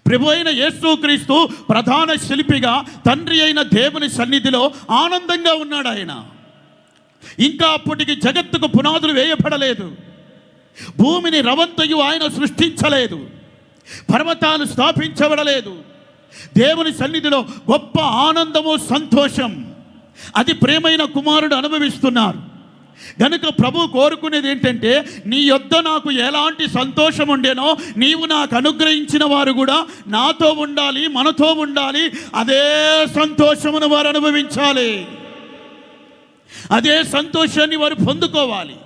A: ప్రభు అయిన యేసుక్రీస్తు ప్రధాన శిల్పిగా తండ్రి అయిన దేవుని సన్నిధిలో ఆనందంగా ఉన్నాడు. ఆయన ఇంకా అప్పటికి జగత్తుకు పునాదులు వేయబడలేదు, భూమిని రవంతయు ఆయన సృష్టించలేదు, పర్వతాలు స్థాపించబడలేదు. దేవుని సన్నిధిలో గొప్ప ఆనందము, సంతోషం అది ప్రేమైన కుమారుడు అనుభవిస్తున్నారు. కనుక ప్రభు కోరుకునేది ఏంటంటే, నీ యొద్ద నాకు ఎలాంటి సంతోషం ఉండేనో నీవు నాకు అనుగ్రహించిన వారు కూడా నాతో ఉండాలి, మనతో ఉండాలి. అదే సంతోషమును వారు అనుభవించాలి, అదే సంతోషాన్ని వారు పొందుకోవాలి.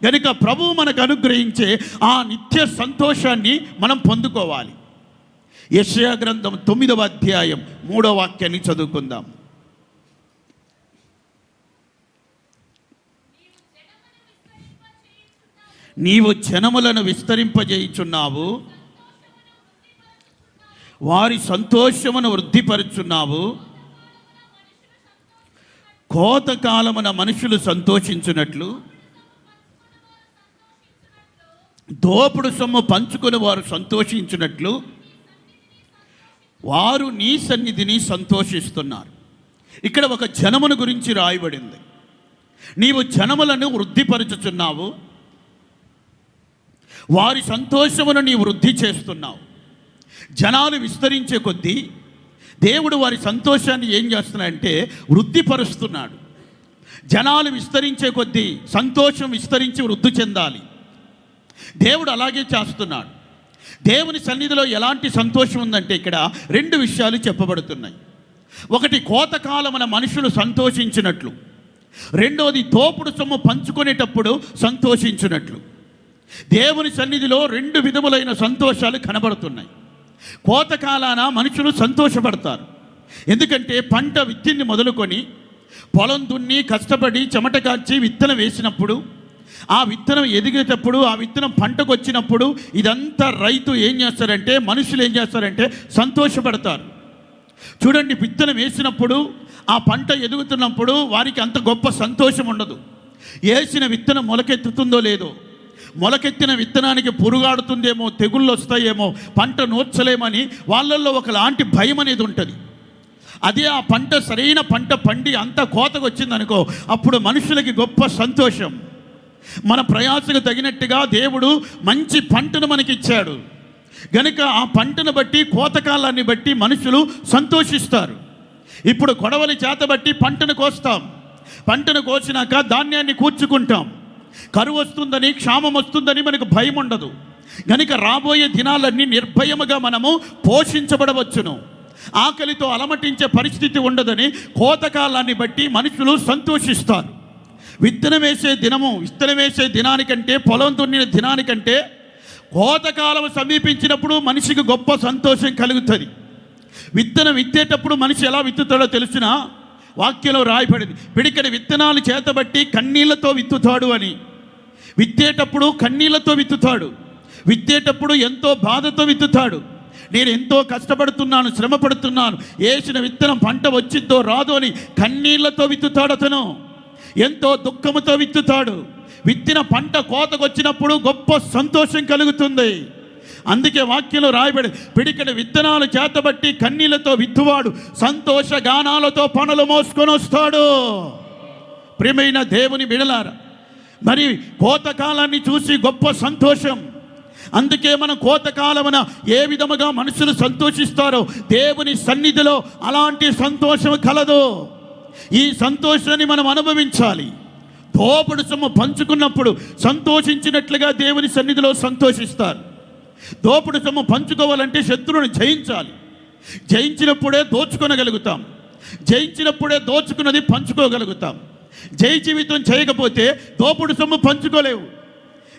A: కనుక ప్రభువు మనకు అనుగ్రహించే ఆ నిత్య సంతోషాన్ని మనం పొందుకోవాలి. యెషయా గ్రంథం 9వ అధ్యాయం 3వ వాక్యాన్ని చదువుకుందాం. నీవు జనములను విస్తరింపజేయుచున్నావు, వారి సంతోషమును వృద్ధిపరుచున్నావు. కోతకాలమున మనుషులు సంతోషించున్నట్లు, దోపుడు సొమ్ము పంచుకొని వారు సంతోషించినట్లు వారు నీ సన్నిధిని సంతోషిస్తున్నారు. ఇక్కడ ఒక జనమును గురించి రాయబడింది. నీవు జనములను వృద్ధిపరచుచున్నావు, వారి సంతోషమును నీవు వృద్ధి చేస్తున్నావు. జనాలు విస్తరించే కొద్దీ దేవుడు వారి సంతోషాన్ని ఏం చేస్తున్నాడంటే వృద్ధిపరుస్తున్నాడు. జనాలు విస్తరించే కొద్దీ సంతోషం విస్తరించి వృద్ధి చెందాలి. దేవుడు అలాగే చేస్తున్నాడు. దేవుని సన్నిధిలో ఎలాంటి సంతోషం ఉందంటే, ఇక్కడ 2 విషయాలు చెప్పబడుతున్నాయి. ఒకటి, కోతకాలమున మనుషులు సంతోషించినట్లు. రెండోది, తోపుడు సొమ్ము పంచుకునేటప్పుడు సంతోషించినట్లు. దేవుని సన్నిధిలో 2 విధములైన సంతోషాలు కనబడుతున్నాయి. కోతకాలాన మనుషులు సంతోషపడతారు. ఎందుకంటే పంట విత్తిని మొదలుకొని పొలం దున్ని కష్టపడి చెమట కార్చి విత్తనం వేసినప్పుడు, ఆ విత్తనం ఎదిగేటప్పుడు, ఆ విత్తనం పంటకు వచ్చినప్పుడు ఇదంతా రైతు ఏం చేస్తారంటే, మనుషులు ఏం చేస్తారంటే సంతోషపడతారు. చూడండి, విత్తనం వేసినప్పుడు ఆ పంట ఎదుగుతున్నప్పుడు వారికి అంత గొప్ప సంతోషం ఉండదు. వేసిన విత్తనం మొలకెత్తుతుందో లేదో, మొలకెత్తిన విత్తనానికి పురుగాడుతుందేమో, తెగుళ్ళు వస్తాయేమో, పంట నూర్చలేమని వాళ్ళల్లో ఒకలాంటి భయం అనేది ఉంటుంది. అదే ఆ పంట సరైన పంట పండి అంత కోతకు వచ్చిందనుకో, అప్పుడు మనుషులకి గొప్ప సంతోషం. మన ప్రయాసకు తగినట్టుగా దేవుడు మంచి పంటను మనకిచ్చాడు. గనుక ఆ పంటను బట్టి, కోతకాలాన్ని బట్టి మనుషులు సంతోషిస్తారు. ఇప్పుడు కొడవలి చేత బట్టి పంటను కోస్తాం, పంటను కోసినాక ధాన్యాన్ని కూర్చుకుంటాం. కరువు వస్తుందని, క్షామం వస్తుందని మనకు భయం ఉండదు. గనుక రాబోయే దినాలన్నీ నిర్భయముగా మనము పోషించబడవచ్చును. ఆకలితో అలమటించే పరిస్థితి ఉండదని కోతకాలాన్ని బట్టి మనుషులు సంతోషిస్తారు. విత్తనం వేసే దినానికంటే, పొలం దున్నిన దినానికంటే కోతకాలం సమీపించినప్పుడు మనిషికి గొప్ప సంతోషం కలుగుతుంది. విత్తనం విత్తేటప్పుడు మనిషి ఎలా విత్తుతాడో తెలిసిన వాక్యంలో రాయబడింది, పిడికెడు విత్తనాలు చేతబట్టి కన్నీళ్లతో విత్తుతాడు అని. విత్తేటప్పుడు కన్నీళ్లతో విత్తుతాడు, విత్తేటప్పుడు ఎంతో బాధతో విత్తుతాడు. నేను ఎంతో కష్టపడుతున్నాను, శ్రమ పడుతున్నాను, వేసిన విత్తనం పంట వచ్చిద్దో రాదో అని కన్నీళ్లతో విత్తుతాడు. అతను ఎంతో దుఃఖముతో విత్తుతాడు. విత్తిన పంట కోతకొచ్చినప్పుడు గొప్ప సంతోషం కలుగుతుంది. అందుకే వాక్యంలో రాయబడి, పిడికెడు విత్తనాలు చేతబట్టి కన్నీళ్లతో విత్తువాడు సంతోష గానాలతో పనులు మోసుకొని వస్తాడు. ప్రియమైన దేవుని బిడలారా, మరి కోతకాలాన్ని చూసి గొప్ప సంతోషం. అందుకే మనం కోతకాలమున ఏ విధముగా మనుషులు సంతోషిస్తారో దేవుని సన్నిధిలో అలాంటి సంతోషం కలదు. ఈ సంతోషాన్ని మనం అనుభవించాలి. దోపుడు సొమ్ము పంచుకున్నప్పుడు సంతోషించినట్లుగా దేవుని సన్నిధిలో సంతోషిస్తారు. దోపుడు సొమ్ము పంచుకోవాలంటే శత్రువుని జయించాలి. జయించినప్పుడే దోచుకొనగలుగుతాం, జయించినప్పుడే దోచుకున్నది పంచుకోగలుగుతాం. జయ జీవితం చేయకపోతే దోపుడు సొమ్ము పంచుకోలేవు.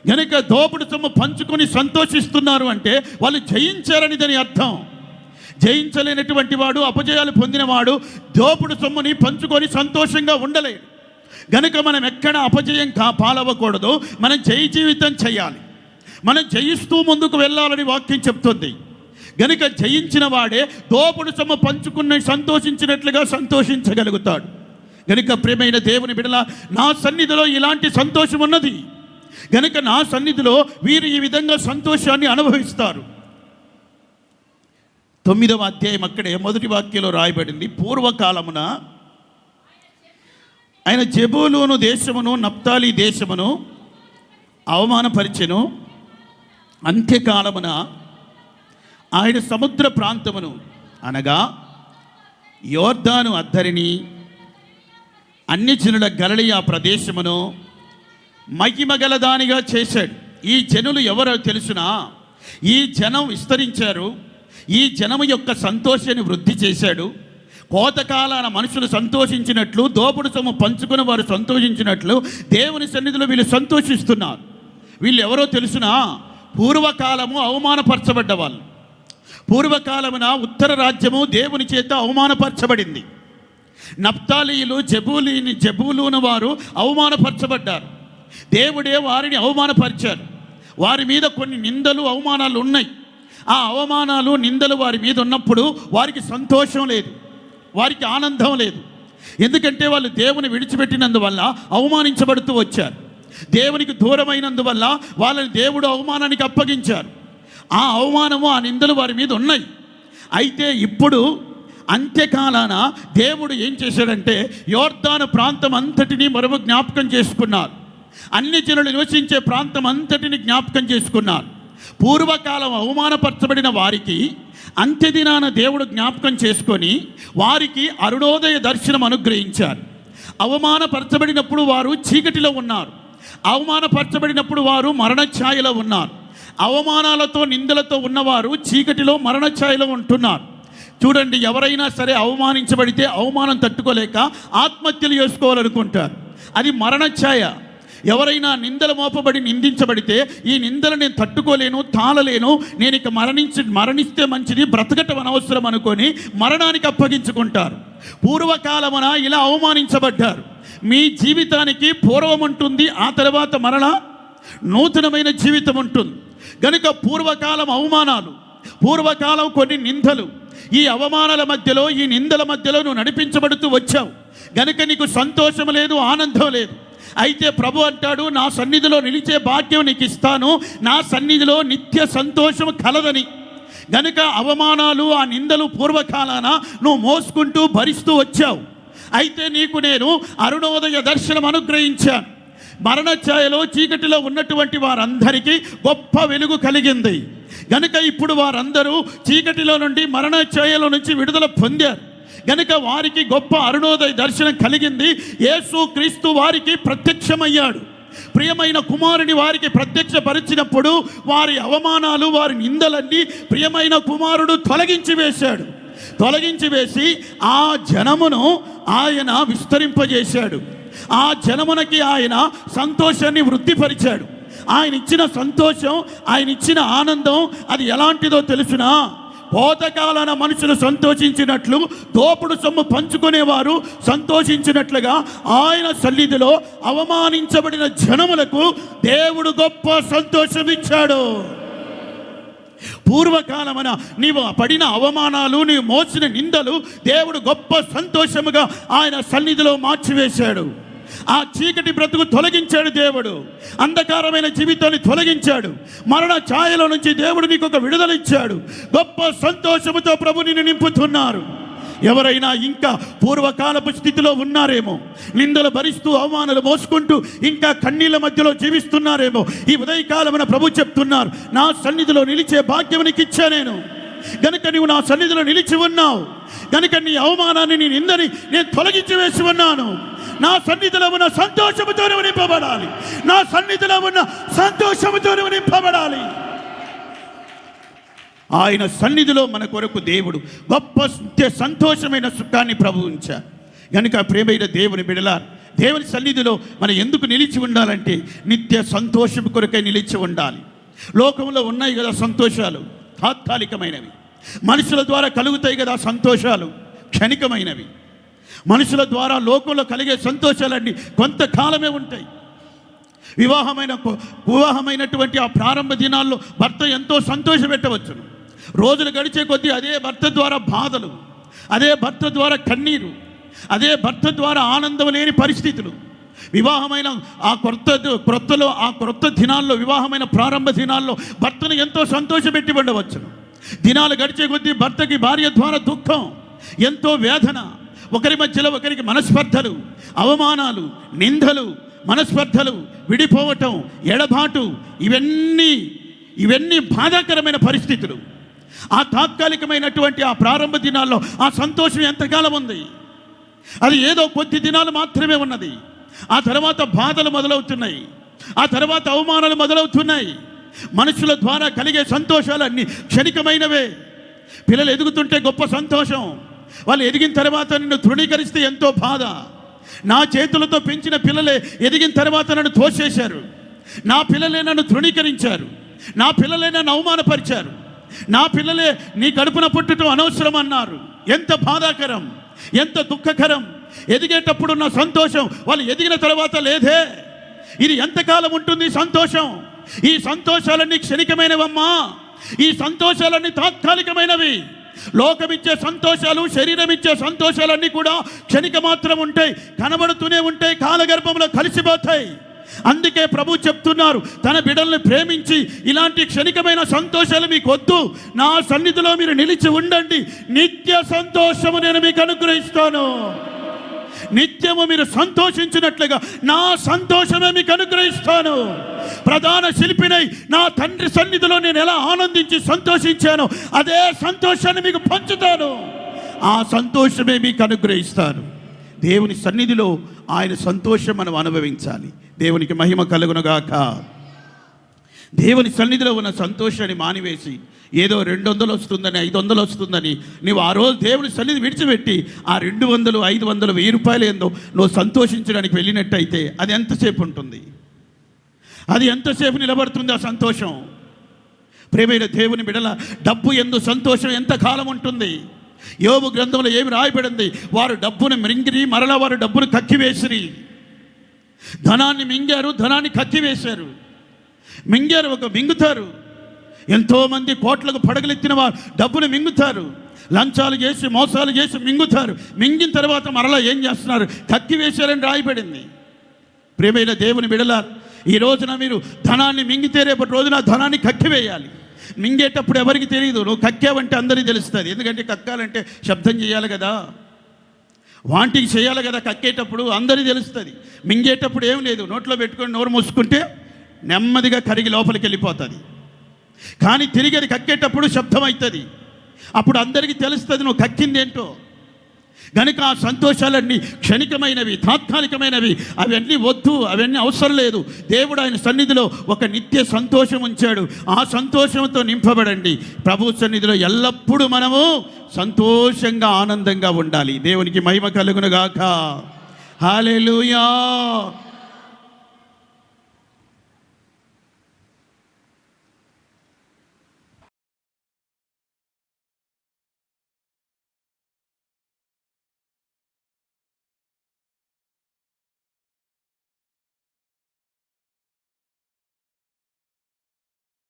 A: కనుక దోపుడు సొమ్ము పంచుకొని సంతోషిస్తున్నారు అంటే వాళ్ళు జయించారని దాని అర్థం. జయించలేనటువంటి వాడు, అపజయాలు పొందినవాడు దోపుడు సొమ్ముని పంచుకొని సంతోషంగా ఉండలేడు. గనుక మనం ఎక్కడ అపజయం పాలవ్వకూడదు. మనం జయ జీవితం చేయాలి. మనం జయిస్తూ ముందుకు వెళ్ళాలని వాక్యం చెప్తుంది. గనుక జయించిన వాడే దోపుడు సొమ్ము పంచుకుని సంతోషించినట్లుగా సంతోషించగలుగుతాడు. గనుక ప్రియమైన దేవుని బిడ్డల, నా సన్నిధిలో ఇలాంటి సంతోషం ఉన్నది. గనుక నా సన్నిధిలో వీరు ఈ విధంగా సంతోషాన్ని అనుభవిస్తారు. 9వ అధ్యాయం అక్కడే మొదటి వాక్యంలో రాయబడింది, పూర్వకాలమున ఆయన జెబూలూను దేశమును నప్తాలి దేశమును అవమానపరిచెను. అంత్యకాలమున ఆయన సముద్ర ప్రాంతమును అనగా యోర్దాను అద్దరిని, అన్యజనుల గలిలయ ప్రదేశమును మహిమగలదానిగా చేశాడు. ఈ జనులు ఎవరో తెలుసునా? ఈ జనం విస్తరించారు. ఈ జనము యొక్క సంతోషాన్ని వృద్ధి చేశాడు. కోతకాలాన మనుషులు సంతోషించినట్లు, దోపుడు సొమ్ము పంచుకుని వారు సంతోషించినట్లు దేవుని సన్నిధిలో వీళ్ళు సంతోషిస్తున్నారు. వీళ్ళు ఎవరో తెలుసునా? పూర్వకాలము అవమానపరచబడ్డ వాళ్ళు. పూర్వకాలమున ఉత్తర రాజ్యము దేవుని చేత అవమానపరచబడింది. నప్తాలీయులు, జెబూలూను వారు అవమానపరచబడ్డారు. దేవుడే వారిని అవమానపరిచారు. వారి మీద కొన్ని నిందలు, అవమానాలు ఉన్నాయి. ఆ అవమానాలు, నిందలు వారి మీద ఉన్నప్పుడు వారికి సంతోషం లేదు, వారికి ఆనందం లేదు. ఎందుకంటే వాళ్ళు దేవుని విడిచిపెట్టినందువల్ల అవమానించబడుతూ వచ్చారు. దేవునికి దూరమైనందువల్ల వాళ్ళని దేవుడు అవమానానికి అప్పగించారు. ఆ అవమానము, ఆ నిందలు వారి మీద ఉన్నాయి. అయితే ఇప్పుడు అంత్యకాలాన దేవుడు ఏం చేశాడంటే యోర్దాను ప్రాంతం అంతటినీ మరొక జ్ఞాపకం చేసుకున్నారు. అన్ని జనులు నివసించే ప్రాంతం అంతటిని జ్ఞాపకం చేసుకున్నారు. పూర్వకాలం అవమానపరచబడిన వారికి అంత్యదినాన దేవుడు జ్ఞాపకం చేసుకొని వారికి అరుణోదయ దర్శనం అనుగ్రహించారు. అవమానపరచబడినప్పుడు వారు చీకటిలో ఉన్నారు. అవమానపరచబడినప్పుడు వారు మరణఛాయలో ఉన్నారు. అవమానాలతో, నిందలతో ఉన్నవారు చీకటిలో, మరణఛాయలో ఉంటున్నారు. చూడండి, ఎవరైనా సరే అవమానించబడితే అవమానం తట్టుకోలేక ఆత్మహత్యలు చేసుకోవాలనుకుంటారు. అది మరణఛాయ. ఎవరైనా నిందలు మోపబడి నిందించబడితే ఈ నిందలు నేను తట్టుకోలేను, తాళలేను, నేను ఇక మరణిస్తే మంచిది, బ్రతకటం అనవసరం అనుకొని మరణానికి అప్పగించుకుంటారు. పూర్వకాలమున ఇలా అవమానించబడ్డారు. మీ జీవితానికి పూర్వం ఉంటుంది, ఆ తర్వాత మరణ నూతనమైన జీవితం ఉంటుంది. కనుక పూర్వకాలం అవమానాలు, పూర్వకాలం కొన్ని నిందలు, ఈ అవమానాల మధ్యలో, ఈ నిందల మధ్యలో నువ్వు నడిపించబడుతూ వచ్చావు. గనుక నీకు సంతోషం లేదు, ఆనందం లేదు. అయితే ప్రభు అంటాడు, నా సన్నిధిలో నిలిచే భాగ్యం నీకు ఇస్తాను, నా సన్నిధిలో నిత్య సంతోషం కలదని. గనుక అవమానాలు, ఆ నిందలు పూర్వకాలాన నువ్వు మోసుకుంటూ భరిస్తూ వచ్చావు. అయితే నీకు నేను అరుణోదయ దర్శనం అనుగ్రహించాను. మరణఛాయలో, చీకటిలో ఉన్నటువంటి వారందరికీ గొప్ప వెలుగు కలిగింది. గనుక ఇప్పుడు వారందరూ చీకటిలో నుండి, మరణఛాయలో నుంచి విడుదల పొందారు. గనుక వారికి గొప్ప అరుణోదయ దర్శనం కలిగింది. యేసు క్రీస్తు వారికి ప్రత్యక్షమయ్యాడు. ప్రియమైన కుమారుని వారికి ప్రత్యక్షపరిచినప్పుడు వారి అవమానాలు, వారి నిందలన్నీ ప్రియమైన కుమారుడు తొలగించి వేశాడు. తొలగించి వేసి ఆ జనమును ఆయన విస్తరింపజేశాడు. ఆ జనమునకి ఆయన సంతోషాన్ని వృద్ధిపరిచాడు. ఆయన ఇచ్చిన సంతోషం, ఆయన ఇచ్చిన ఆనందం అది ఎలాంటిదో తెలుసునా? పోతకాలన మనుషులు సంతోషించినట్లు, దోపుడు సొమ్ము పంచుకునేవారు సంతోషించినట్లుగా ఆయన సన్నిధిలో అవమానించబడిన జనములకు దేవుడు గొప్ప సంతోషం ఇచ్చాడు. పూర్వకాలమున నీవు పడిన అవమానాలు, నీవు మోసిన నిందలు దేవుడు గొప్ప సంతోషముగా ఆయన సన్నిధిలో మార్చివేశాడు. ఆ చీకటి బ్రతుకు తొలగించాడు దేవుడు. అంధకారమైన జీవితాన్ని తొలగించాడు. మరణ ఛాయలో నుంచి దేవుడు నీకు ఒక విడుదల ఇచ్చాడు. గొప్ప సంతోషముతో ప్రభు నిన్ను నింపుతున్నారు. ఎవరైనా ఇంకా పూర్వకాలపు స్థితిలో ఉన్నారేమో, నిందలు భరిస్తూ అవమానాలు మోసుకుంటూ ఇంకా కన్నీళ్ళ మధ్యలో జీవిస్తున్నారేమో, ఈ ఉదయకాలమున ప్రభు చెప్తున్నారు, నా సన్నిధిలో నిలిచే భాగ్యం నీకు ఇచ్చా నేను. గనుక నీవు నా సన్నిధిలో నిలిచి ఉన్నావు గనుక నీ అవమానాన్ని, నీ నిందని నేను తొలగించి వేసి ఉన్నాను. నా సన్నిధిలో ఉన్న సంతోషముతో నువ్వు నింపబడాలి. నా సన్నిధిలో ఉన్న సంతోషముతో నువ్వు నింపబడాలి. ఆయన సన్నిధిలో మన కొరకు దేవుడు గొప్ప సంతోషమైన సుఖాన్ని ప్రభు ఉంచారు. కనుక ప్రేమైన దేవుని బిడలారు, దేవుని సన్నిధిలో మనం ఎందుకు నిలిచి ఉండాలంటే నిత్య సంతోషం కొరకై నిలిచి ఉండాలి. లోకంలో ఉన్నాయి కదా సంతోషాలు, తాత్కాలికమైనవి. మనుషుల ద్వారా కలుగుతాయి కదా సంతోషాలు, క్షణికమైనవి. మనుషుల ద్వారా లోకంలో కలిగే సంతోషాలన్నీ కొంతకాలమే ఉంటాయి. వివాహమైనటువంటి ఆ ప్రారంభ దినాల్లో భర్త ఎంతో సంతోషం పెట్టవచ్చును. రోజులు గడిచే కొద్దీ అదే భర్త ద్వారా బాధలు, అదే భర్త ద్వారా కన్నీరు, అదే భర్త ద్వారా ఆనందం లేని పరిస్థితులు. వివాహమైన ఆ క్రొత్త దినాల్లో, వివాహమైన ప్రారంభ దినాల్లో భర్తను ఎంతో సంతోషపెట్టి ఉండవచ్చును. దినాలు గడిచే కొద్దీ భర్తకి భార్య ద్వారా దుఃఖం, ఎంతో వేదన, ఒకరి మధ్యలో ఒకరికి మనస్పర్ధలు, అవమానాలు, నిందలు, మనస్పర్ధలు, విడిపోవటం, ఎడబాటు, ఇవన్నీ బాధాకరమైన పరిస్థితులు. ఆ తాత్కాలికమైనటువంటి ఆ ప్రారంభ దినాల్లో ఆ సంతోషం ఎంతకాలం ఉంది? అది ఏదో కొద్ది దినాలు మాత్రమే ఉన్నది. ఆ తర్వాత బాధలు మొదలవుతున్నాయి, ఆ తర్వాత అవమానాలు మొదలవుతున్నాయి. మనుషుల ద్వారా కలిగే సంతోషాలన్నీ క్షణికమైనవే. పిల్లలు ఎదుగుతుంటే గొప్ప సంతోషం, వాళ్ళు ఎదిగిన తర్వాత నిన్ను తృణీకరిస్తే ఎంతో బాధ. నా చేతులతో పెంచిన పిల్లలే ఎదిగిన తర్వాత నన్ను తోసేశారు, నా పిల్లలే నన్ను తృణీకరించారు, నా పిల్లలే నన్ను అవమానపరిచారు, నా పిల్లలే నీ కడుపున పుట్టడం అనవసరం అన్నారు. ఎంత బాధాకరం, ఎంత దుఃఖకరం. ఎదిగేటప్పుడున్న సంతోషం వాళ్ళు ఎదిగిన తర్వాత లేదే. ఇది ఎంతకాలం ఉంటుంది సంతోషం? ఈ సంతోషాలన్నీ క్షణికమైనవమ్మా. ఈ సంతోషాలన్నీ తాత్కాలికమైనవి. లోకమిచ్చే సంతోషాలు, శరీరం ఇచ్చే సంతోషాలన్నీ కూడా క్షణిక మాత్రం ఉంటాయి, కనబడుతూనే ఉంటాయి, కాలగర్భంలో కలిసిపోతాయి. అందుకే ప్రభు చెప్తున్నారు, తన బిడ్డల్ని ప్రేమించి ఇలాంటి క్షణికమైన సంతోషాలు మీకు వద్దు, నా సన్నిధిలో మీరు నిలిచి ఉండండి, నిత్య సంతోషము నేను మీకు అనుగ్రహిస్తాను. నిత్యము మీరు సంతోషించినట్లుగా నా సంతోషమే మీకు అనుగ్రహిస్తాను. ప్రధాన శిల్పినై నా తండ్రి సన్నిధిలో నేను ఎలా ఆనందించి సంతోషించానో అదే సంతోషాన్ని మీకు పంచుతాను. ఆ సంతోషమే మీకు అనుగ్రహిస్తాను. దేవుని సన్నిధిలో ఆయన సంతోషం మనం అనుభవించాలి. దేవునికి మహిమ కలుగునుగాక. దేవుని సన్నిధిలో ఉన్న సంతోషాన్ని మానివేసి ఏదో 200 వస్తుందని, 500 వస్తుందని నువ్వు ఆ రోజు దేవుని సన్నిధి విడిచిపెట్టి ఆ 200, 500, 1000 రూపాయలు ఏందో నువ్వు సంతోషించడానికి వెళ్ళినట్టయితే అది ఎంతసేపు ఉంటుంది? అది ఎంతసేపు నిలబడుతుంది ఆ సంతోషం? ప్రియమైన దేవుని బిడ్డల, డబ్బు ఎందు సంతోషం ఎంతకాలం ఉంటుంది? యోబు గ్రంథంలో ఏమి రాయబడింది? వారు డబ్బును మింగిరి, మరలా వారు డబ్బును కక్కివేసిరి. ధనాన్ని మింగారు, ధనాన్ని కక్కివేశారు. మింగారు, మింగుతారు. ఎంతోమంది కోట్లకు పడగలెత్తిన వారు డబ్బును మింగుతారు, లంచాలు చేసి మోసాలు చేసి మింగుతారు. మింగిన తర్వాత మరలా ఏం చేస్తున్నారు? కక్కివేశారని రాయబడింది. ప్రియమైన దేవుని బిడ్డలారా, ఈ రోజున మీరు ధనాన్ని మింగితే రేపటి రోజున ధనాన్ని కక్కివేయాలి. మింగేటప్పుడు ఎవరికి తెలియదు, నువ్వు కక్కావంటే అందరికీ తెలుస్తుంది. ఎందుకంటే కక్కాలంటే శబ్దం చేయాలి కదా, వాంటికి చేయాలి కదా. కక్కేటప్పుడు అందరికీ తెలుస్తుంది. మింగేటప్పుడు ఏం లేదు, నోట్లో పెట్టుకొని నోరు మూసుకుంటే నెమ్మదిగా కరిగి లోపలికి వెళ్ళిపోతుంది. కానీ తిరిగి అది కక్కేటప్పుడు శబ్దం అవుతుంది. అప్పుడు అందరికీ తెలుస్తుంది నువ్వు కక్కింది ఏంటో. కనుక ఆ సంతోషాలన్నీ క్షణికమైనవి, తాత్కాలికమైనవి, అవన్నీ వద్దు, అవన్నీ అవసరం లేదు. దేవుడు ఆయన సన్నిధిలో ఒక నిత్య సంతోషం ఉంచాడు. ఆ సంతోషంతో నింపబడండి. ప్రభు సన్నిధిలో ఎల్లప్పుడూ మనము సంతోషంగా ఆనందంగా ఉండాలి. దేవునికి మహిమ కలుగును గాక. హల్లెలూయా.